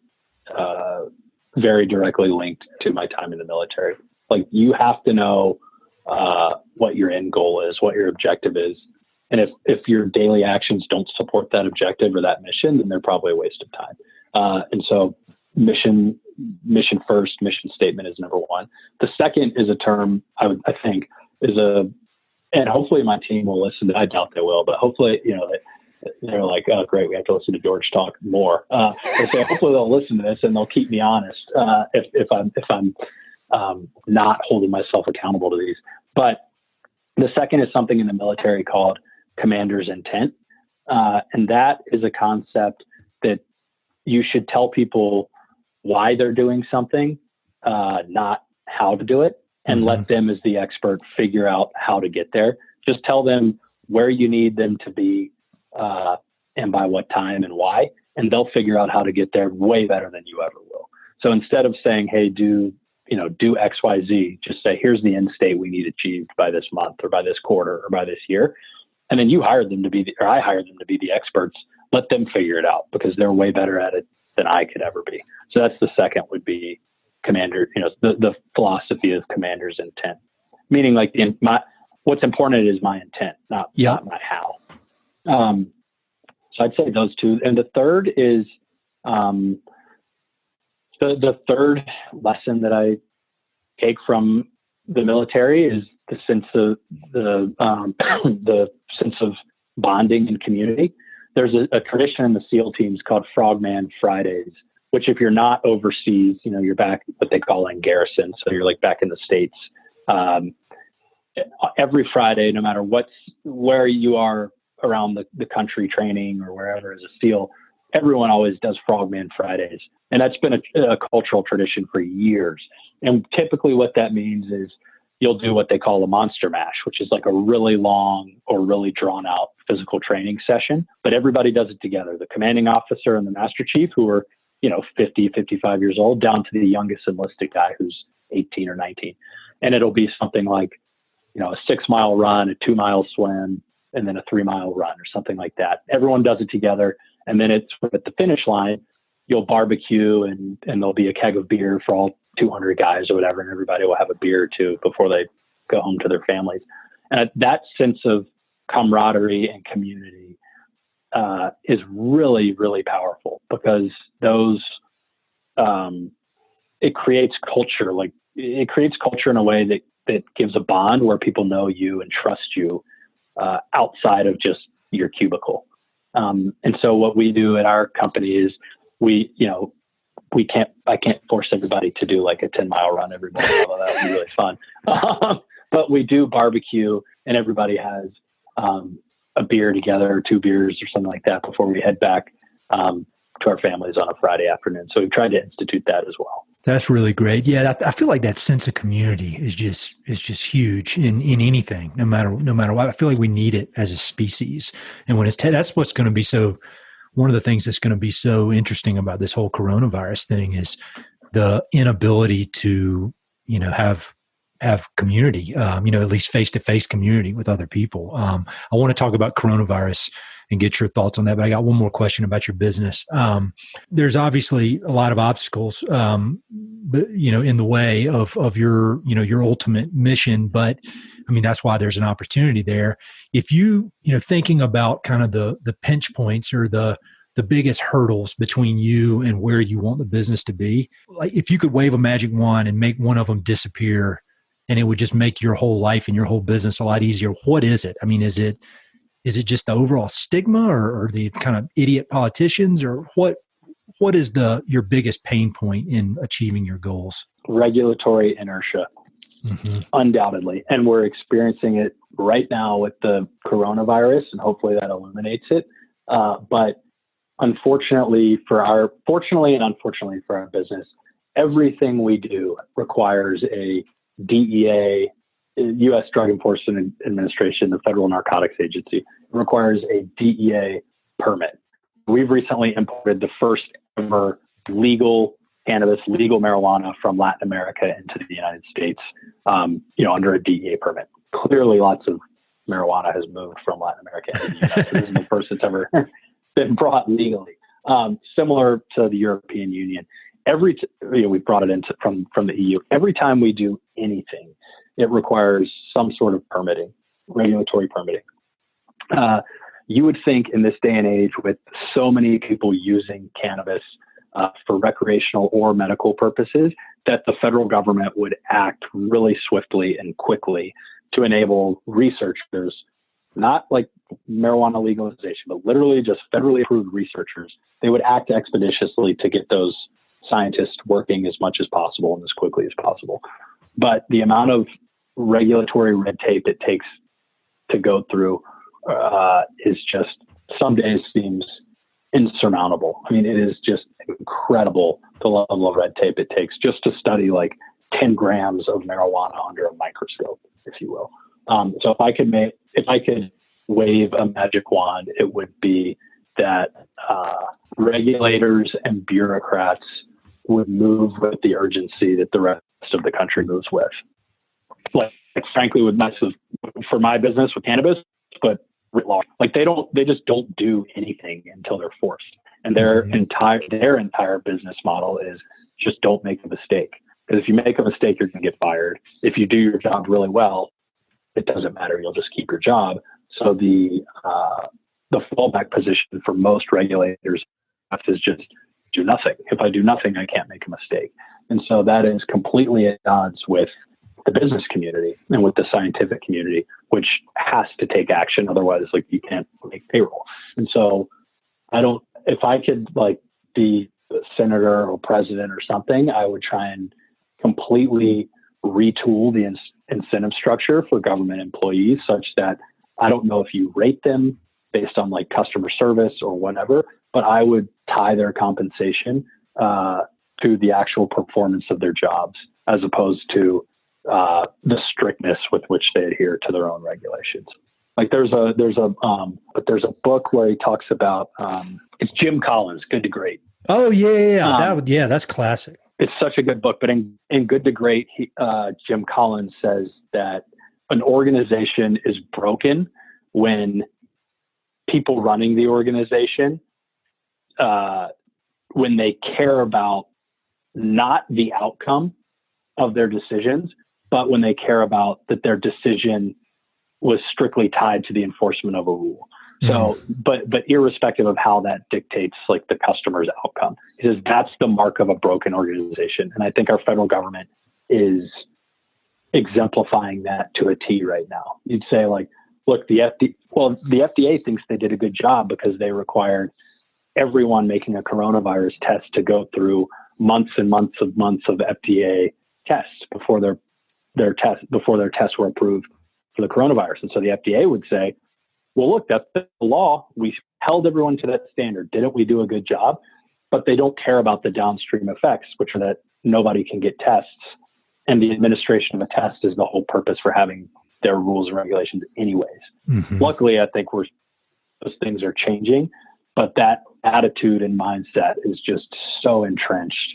very directly linked to my time in the military. Like, you have to know what your end goal is, what your objective is. And if your daily actions don't support that objective or that mission, then they're probably a waste of time. And so mission first, mission statement is number one. The second is a term I think is and hopefully my team will listen. I doubt they will, but hopefully, they're like, oh, great, we have to listen to George talk more. So hopefully they'll listen to this and they'll keep me honest if I'm not holding myself accountable to these. But the second is something in the military called commander's intent. And that is a concept that you should tell people why they're doing something, not how to do it, and let them as the expert figure out how to get there. Just tell them where you need them to be and by what time and why, and they'll figure out how to get there way better than you ever will. So instead of saying, hey, do X, Y, Z, just say, here's the end state we need achieved by this month or by this quarter or by this year. And then I hired them to be the experts. Let them figure it out because they're way better at it than I could ever be. So that's the second, would be commander, the philosophy of commander's intent, meaning like what's important is my intent, not my how. So I'd say those two. And the third is The third lesson that I take from the military is the sense of the sense of bonding and community. There's a tradition in the SEAL teams called Frogman Fridays, which if you're not overseas, you're back what they call in garrison. So you're like back in the States. Every Friday, no matter where you are around the country training or wherever as a SEAL, everyone always does Frogman Fridays. And that's been a cultural tradition for years. And typically what that means is you'll do what they call a monster mash, which is like a really long or really drawn out physical training session, but everybody does it together. The commanding officer and the master chief, who are, 50, 55 years old, down to the youngest enlisted guy who's 18 or 19. And it'll be something like, a 6-mile run, a 2-mile swim, and then a 3-mile run or something like that. Everyone does it together. And then it's at the finish line, you'll barbecue and there'll be a keg of beer for all 200 guys or whatever. And everybody will have a beer or two before they go home to their families. And that sense of camaraderie and community is really, really powerful because it creates culture. Like it creates culture in a way that gives a bond where people know you and trust you outside of just your cubicle. And so what we do at our company is I can't force everybody to do like a 10-mile run every morning, although that would be really fun. But we do barbecue and everybody has a beer together or 2 beers or something like that before we head back to our families on a Friday afternoon. So we've tried to institute that as well. That's really great. Yeah, I feel like that sense of community is just huge in anything, no matter what. I feel like we need it as a species, and when that's what's going to be one of the things that's going to be so interesting about this whole coronavirus thing is the inability to have community, at least face-to-face community with other people. I want to talk about coronavirus and get your thoughts on that. But I got one more question about your business. There's obviously a lot of obstacles, but in the way of your ultimate mission. But I mean, that's why there's an opportunity there. If thinking about kind of the pinch points or the biggest hurdles between you and where you want the business to be, like if you could wave a magic wand and make one of them disappear, and it would just make your whole life and your whole business a lot easier, what is it? I mean, is it just the overall stigma or the kind of idiot politicians, or what is your biggest pain point in achieving your goals? Regulatory inertia, undoubtedly. And we're experiencing it right now with the coronavirus, and hopefully that eliminates it. But fortunately and unfortunately for our business, everything we do requires a DEA, U.S. Drug Enforcement Administration, the Federal Narcotics Agency, requires a DEA permit. We've recently imported the first ever legal cannabis, legal marijuana from Latin America into the United States, under a DEA permit. Clearly, lots of marijuana has moved from Latin America into the U.S. This is the first that's ever been brought legally. Similar to the European Union, we brought it into from the EU. Every time we do anything, it requires some sort of permitting, regulatory permitting. You would think in this day and age, with so many people using cannabis for recreational or medical purposes, that the federal government would act really swiftly and quickly to enable researchers, not like marijuana legalization, but literally just federally approved researchers. They would act expeditiously to get those scientists working as much as possible and as quickly as possible. But the amount of regulatory red tape it takes to go through is just, some days seems insurmountable. I mean, it is just incredible the level of red tape it takes just to study like 10 grams of marijuana under a microscope, if you will. So if I could wave a magic wand, it would be that regulators and bureaucrats would move with the urgency that the rest of the country moves with. Like frankly, with for my business with cannabis, but they just don't do anything until they're forced. And their entire business model is just don't make a mistake. Because if you make a mistake, you're going to get fired. If you do your job really well, it doesn't matter. You'll just keep your job. So the fallback position for most regulators is just do nothing. If I do nothing, I can't make a mistake. And so that is completely at odds with the business community and with the scientific community, which has to take action. Otherwise, like, you can't make payroll. And so if I could like be senator or president or something, I would try and completely retool the incentive structure for government employees such that I don't know if you rate them based on like customer service or whatever, but I would tie their compensation to the actual performance of their jobs as opposed to the strictness with which they adhere to their own regulations. Like there's a book where he talks about, it's Jim Collins, Good to Great. Oh yeah. That's classic. It's such a good book, but in Good to Great, Jim Collins says that an organization is broken when people running the organization, when they care about not the outcome of their decisions, but when they care about that their decision was strictly tied to the enforcement of a rule. So, but irrespective of how that dictates like the customer's outcome, he says that's the mark of a broken organization. And I think our federal government is exemplifying that to a T right now. You'd say like, look, the FDA thinks they did a good job because they required everyone making a coronavirus test to go through months and months of FDA tests before their tests were approved for the coronavirus. And so the FDA would say, well, look, that's the law. We held everyone to that standard. Didn't we do a good job? But they don't care about the downstream effects, which are that nobody can get tests. And the administration of a test is the whole purpose for having their rules and regulations anyways. Luckily, I think those things are changing, but that attitude and mindset is just so entrenched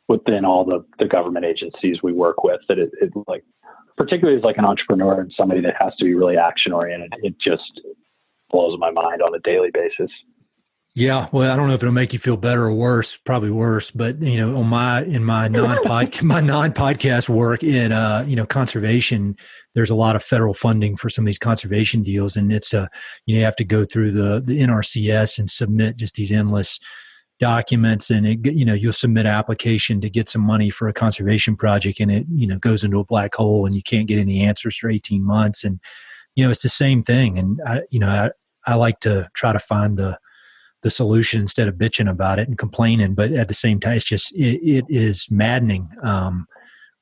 within all the government agencies we work with that it like, particularly as like an entrepreneur and somebody that has to be really action oriented, it just blows my mind on a daily basis. Yeah. Well, I don't know if it'll make you feel better or worse, probably worse, but in my non-podcast work in, conservation, there's a lot of federal funding for some of these conservation deals. And it's you have to go through the NRCS and submit just these endless documents, and you'll submit an application to get some money for a conservation project, and it goes into a black hole and you can't get any answers for 18 months. And it's the same thing. And I like to try to find the solution instead of bitching about it and complaining. But at the same time, it's just it is maddening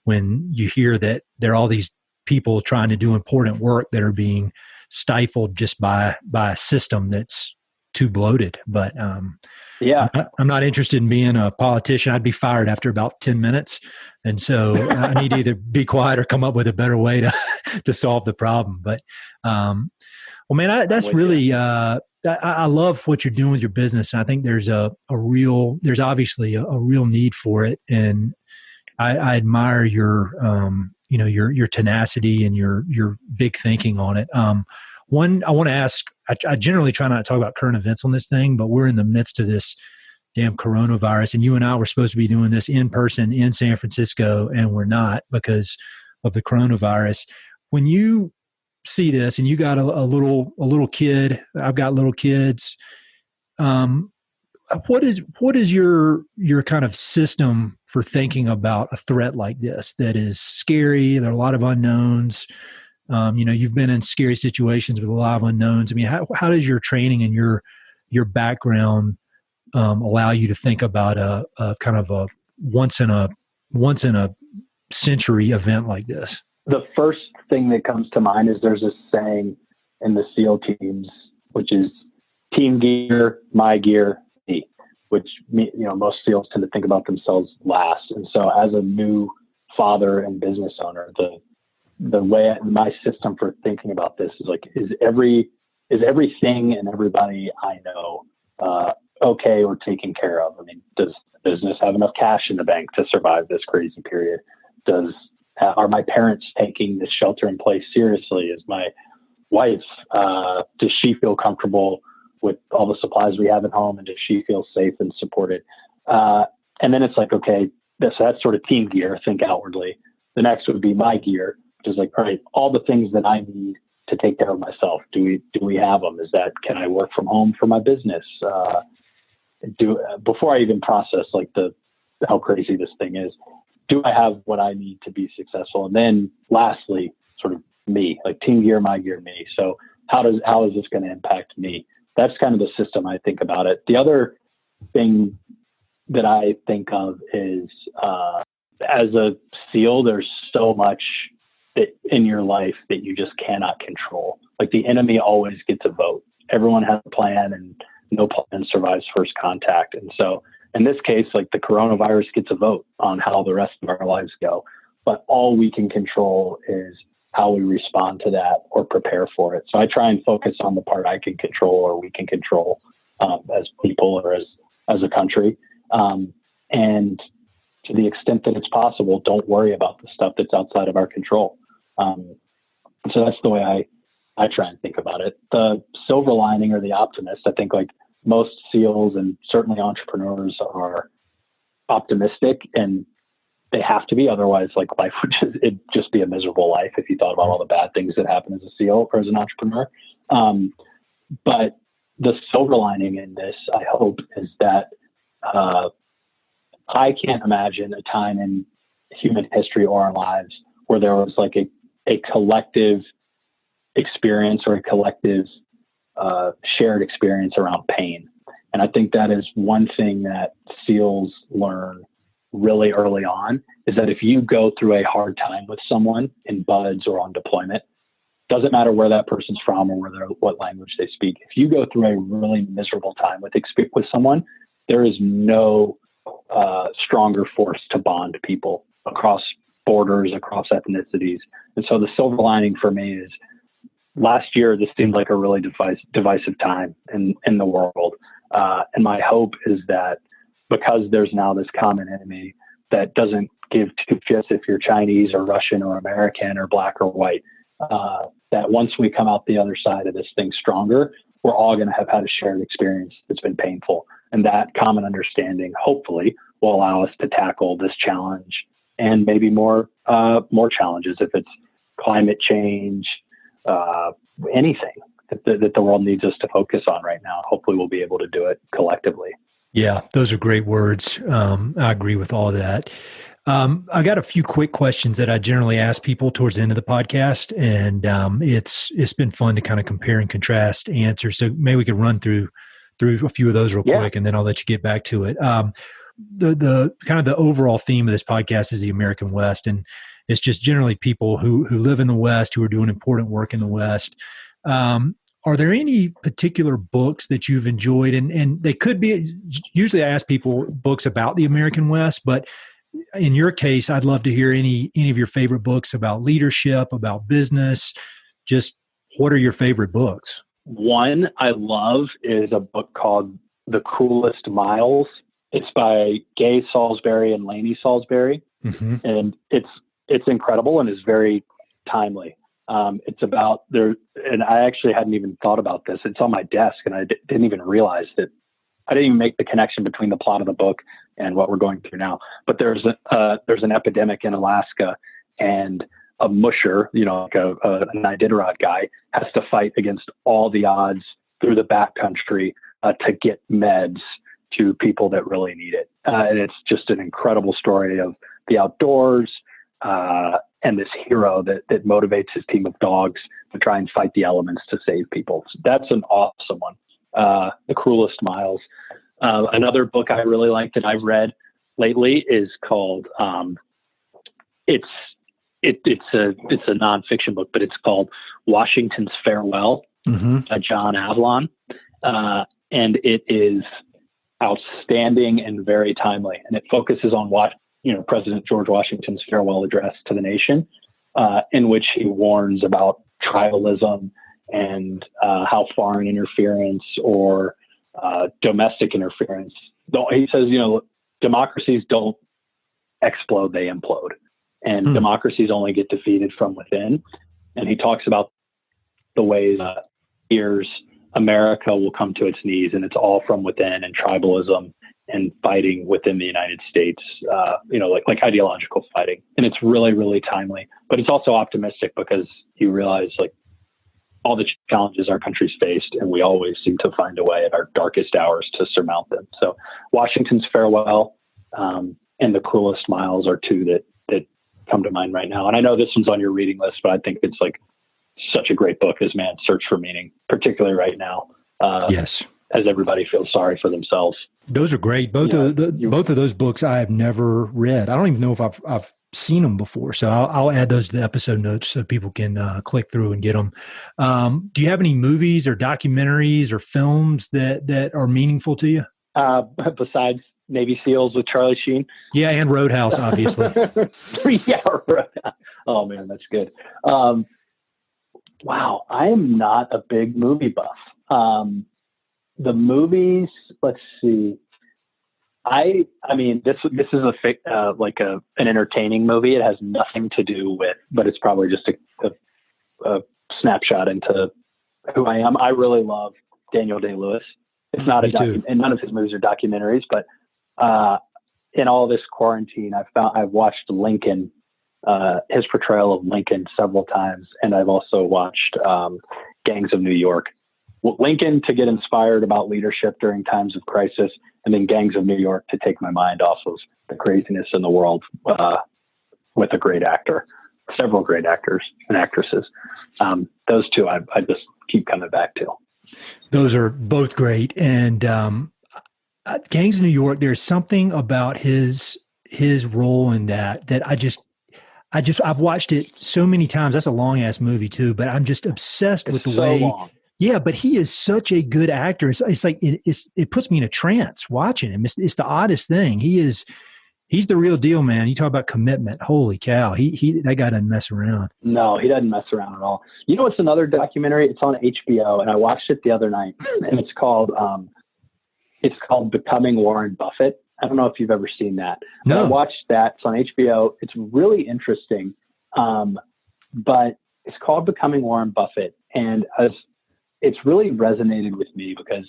when you hear that there are all these people trying to do important work that are being stifled just by a system that's too bloated. But yeah, I'm not interested in being a politician. I'd be fired after about 10 minutes. And so I need to either be quiet or come up with a better way to solve the problem. But, well, man, that's really, I love what you're doing with your business. And I think there's there's obviously a real need for it. And I admire your tenacity and your big thinking on it. One, I want to ask, I generally try not to talk about current events on this thing, but we're in the midst of this damn coronavirus, and you and I were supposed to be doing this in person in San Francisco, and we're not because of the coronavirus. When you see this, and you got a little kid, I've got little kids, what is your kind of system for thinking about a threat like this that is scary? There are a lot of unknowns. You've been in scary situations with a lot of unknowns. I mean, how does your training and your background allow you to think about a kind of a once in a century event like this? The first thing that comes to mind is there's this saying in the SEAL teams, which is team gear, my gear, me, which most SEALs tend to think about themselves last. And so as a new father and business owner, the way my system for thinking about this is like, is everything and everybody I know okay or taken care of? I mean, does the business have enough cash in the bank to survive this crazy period? Are my parents taking this shelter in place seriously? Is my wife, does she feel comfortable with all the supplies we have at home, and does she feel safe and supported? And then it's like, okay, that's sort of team gear, think outwardly. The next would be my gear, which is like, all right, all the things that I need to take care of myself. Do we have them? Can I work from home for my business? before I even process like how crazy this thing is, do I have what I need to be successful? And then lastly, sort of me, like team gear, my gear, me. So how is this going to impact me? That's kind of the system I think about it. The other thing that I think of is, as a SEAL, there's so much in your life that you just cannot control. Like the enemy always gets a vote. Everyone has a plan and no plan survives first contact. And so in this case, like the coronavirus gets a vote on how the rest of our lives go. But all we can control is how we respond to that or prepare for it. So I try and focus on the part I can control or we can control as people or as a country. And to the extent that it's possible, don't worry about the stuff that's outside of our control. So that's the way I try and think about it. The silver lining or the optimist, I think like most SEALs and certainly entrepreneurs are optimistic, and they have to be. Otherwise, like life would just be a miserable life if you thought about all the bad things that happen as a SEAL or as an entrepreneur. But the silver lining in this, I hope, is that I can't imagine a time in human history or our lives where there was like a collective experience or a collective shared experience around pain. And I think that is one thing that SEALs learn really early on, is that if you go through a hard time with someone in buds or on deployment, doesn't matter where that person's from or what language they speak. If you go through a really miserable time with someone, there is no stronger force to bond people across borders, across ethnicities. And so the silver lining for me is last year, this seemed like a really divisive time in the world. And my hope is that because there's now this common enemy that doesn't give two shits if you're Chinese or Russian or American or black or white, that once we come out the other side of this thing stronger, we're all going to have had a shared experience that's been painful. And that common understanding, hopefully, will allow us to tackle this challenge and maybe more challenges, if it's climate change, anything that the world needs us to focus on right now. Hopefully we'll be able to do it collectively. Yeah, those are great words. I agree with all that. I got a few quick questions that I generally ask people towards the end of the podcast, and it's been fun to kind of compare and contrast answers. So maybe we could run through a few of those real quick, and then I'll let you get back to it. The kind of the overall theme of this podcast is the American West, and it's just generally people who live in the West, who are doing important work in the West. Are there any particular books that you've enjoyed? And they could be, usually I ask people books about the American West, but in your case, I'd love to hear any of your favorite books about leadership, about business. Just what are your favorite books? One I love is a book called The Cruelest Miles. It's by Gay Salisbury and Lainey Salisbury. Mm-hmm. And it's incredible and is very timely. It's about there, and I actually hadn't even thought about this. It's on my desk, and I didn't even realize that. I didn't even make the connection between the plot of the book and what we're going through now. But there's an epidemic in Alaska, and a musher, like an Iditarod guy, has to fight against all the odds through the backcountry to get meds to people that really need it. And it's just an incredible story of the outdoors. And this hero that motivates his team of dogs to try and fight the elements to save people. So that's an awesome one. The Cruelest Miles. Another book I really like that I've read lately is called, it's a nonfiction book, but it's called Washington's Farewell by John Avlon. And it is outstanding and very timely. And it focuses on President George Washington's farewell address to the nation, in which he warns about tribalism and how foreign interference or domestic interference. He says, democracies don't explode, they implode. And democracies only get defeated from within. And he talks about the ways years America will come to its knees, and it's all from within, and tribalism and fighting within the United States, like ideological fighting. And it's really, really timely, but it's also optimistic because you realize all the challenges our country's faced, and we always seem to find a way at our darkest hours to surmount them. So Washington's Farewell and The Cruelest Smiles are two that come to mind right now. And I know this one's on your reading list, but I think it's like such a great book as Man's Search for Meaning, particularly right now. Yes. As everybody feels sorry for themselves. Those are great. Both of those books I have never read. I don't even know if I've seen them before. So I'll add those to the episode notes so people can click through and get them. Do you have any movies or documentaries or films that are meaningful to you? Besides Navy SEALs with Charlie Sheen? Yeah, and Roadhouse, obviously. Yeah, Roadhouse. Oh, man, that's good. Wow, I am not a big movie buff. The movies, let's see. I mean, this is an entertaining movie. It has nothing to do with, but it's probably just a snapshot into who I am. I really love Daniel Day-Lewis. It's not and none of his movies are documentaries, but in all this quarantine, I've watched Lincoln, his portrayal of Lincoln several times, and I've also watched Gangs of New York. Lincoln to get inspired about leadership during times of crisis, and then Gangs of New York to take my mind off of the craziness in the world with a great actor, several great actors and actresses. Those two I just keep coming back to. Those are both great. And Gangs of New York, there's something about his role in that I've watched it so many times. That's a long ass movie too, but I'm just obsessed with the way. Long. Yeah, but he is such a good actor. It's like it puts me in a trance watching him. It's the oddest thing. He's the real deal, man. You talk about commitment. Holy cow. That guy doesn't mess around. No, he doesn't mess around at all. You know what's another documentary? It's on HBO, and I watched it the other night, and it's called Becoming Warren Buffett. I don't know if you've ever seen that. No. I watched that. It's on HBO. It's really interesting. But it's called Becoming Warren Buffett. And it's really resonated with me because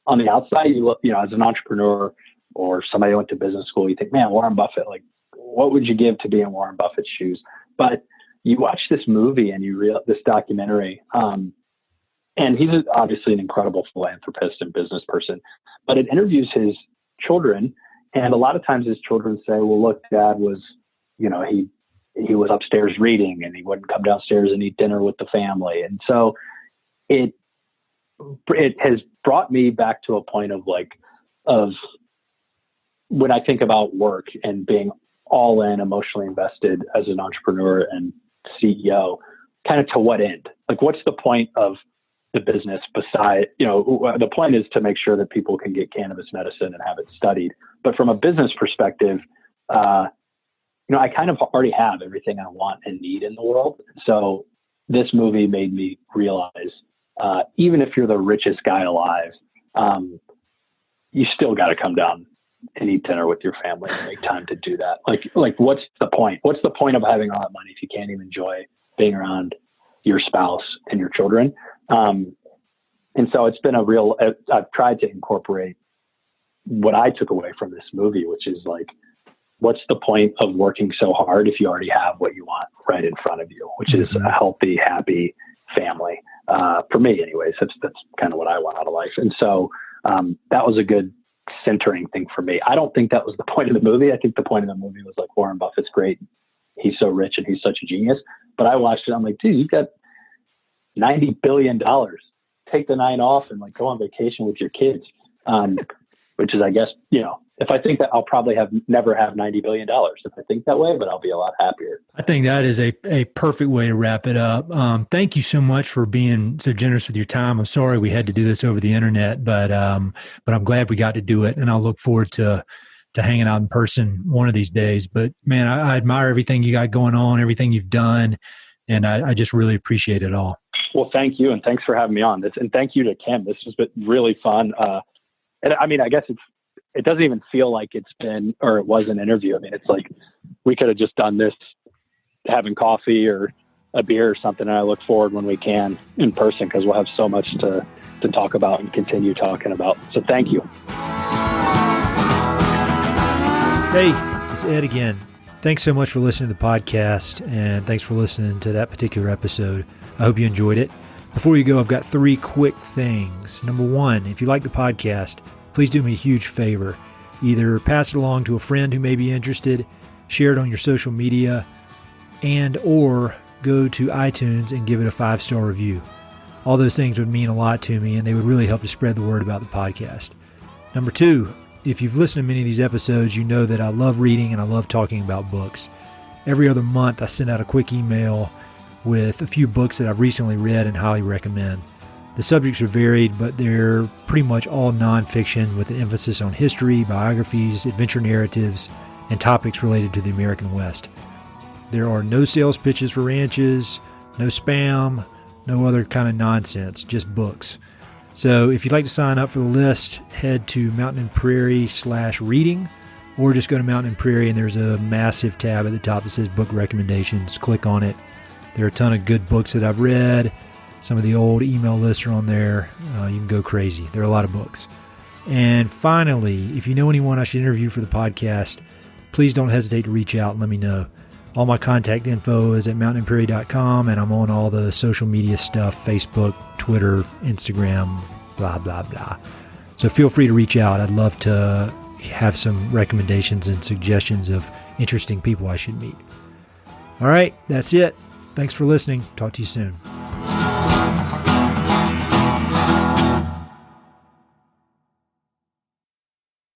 on the outside, you look, as an entrepreneur or somebody who went to business school, you think, man, Warren Buffett, like, what would you give to be in Warren Buffett's shoes? But you watch this movie and this documentary, and he's obviously an incredible philanthropist and business person, but it interviews his children. And a lot of times his children say, well, look, Dad was, he was upstairs reading and he wouldn't come downstairs and eat dinner with the family. And so it has brought me back to a point of when I think about work and being all in, emotionally invested as an entrepreneur and CEO, kind of to what end? Like, what's the point of the business beside, the point is to make sure that people can get cannabis medicine and have it studied. But from a business perspective, I kind of already have everything I want and need in the world. So this movie made me realize, even if you're the richest guy alive, you still got to come down and eat dinner with your family and make time to do that. Like what's the point? What's the point of having all that money if you can't even enjoy being around your spouse and your children? And so it's been I've tried to incorporate what I took away from this movie, which is like, what's the point of working so hard if you already have what you want right in front of you, which is a healthy, happy family. For me anyways, that's kind of what I want out of life. And so, that was a good centering thing for me. I don't think that was the point of the movie. I think the point of the movie was like, Warren Buffett's great. He's so rich and he's such a genius. But I watched it. I'm like, dude, you've got $90 billion. Take the 9 off and go on vacation with your kids. Which is, I guess, if I think that, I'll probably never have $90 billion if I think that way, but I'll be a lot happier. I think that is a perfect way to wrap it up. Thank you so much for being so generous with your time. I'm sorry we had to do this over the internet, but I'm glad we got to do it. And I'll look forward to hanging out in person one of these days. But man, I admire everything you got going on, everything you've done. And I just really appreciate it all. Well, thank you. And thanks for having me on this. And thank you to Kim. This has been really fun. And I mean, I guess it doesn't even feel like it was an interview. I mean, it's like we could have just done this having coffee or a beer or something. And I look forward when we can in person because we'll have so much to talk about and continue talking about. So thank you. Hey, it's Ed again. Thanks so much for listening to the podcast, and thanks for listening to that particular episode. I hope you enjoyed it. Before you go, I've got 3 quick things. Number 1, if you like the podcast, please do me a huge favor. Either pass it along to a friend who may be interested, share it on your social media, and or go to iTunes and give it a 5-star review. All those things would mean a lot to me, and they would really help to spread the word about the podcast. Number 2, if you've listened to many of these episodes, you know that I love reading and I love talking about books. Every other month, I send out a quick email with a few books that I've recently read and highly recommend. The subjects are varied, but they're pretty much all nonfiction with an emphasis on history, biographies, adventure narratives, and topics related to the American West. There are no sales pitches for ranches, no spam, no other kind of nonsense, just books. So if you'd like to sign up for the list, head to Mountain and Prairie/reading, or just go to Mountain and Prairie and there's a massive tab at the top that says book recommendations. Click on it. There are a ton of good books that I've read. Some of the old email lists are on there. You can go crazy. There are a lot of books. And finally, if you know anyone I should interview for the podcast, please don't hesitate to reach out and let me know. All my contact info is at mountainandprairie.com, and I'm on all the social media stuff, Facebook, Twitter, Instagram, blah, blah, blah. So feel free to reach out. I'd love to have some recommendations and suggestions of interesting people I should meet. All right, that's it. Thanks for listening. Talk to you soon.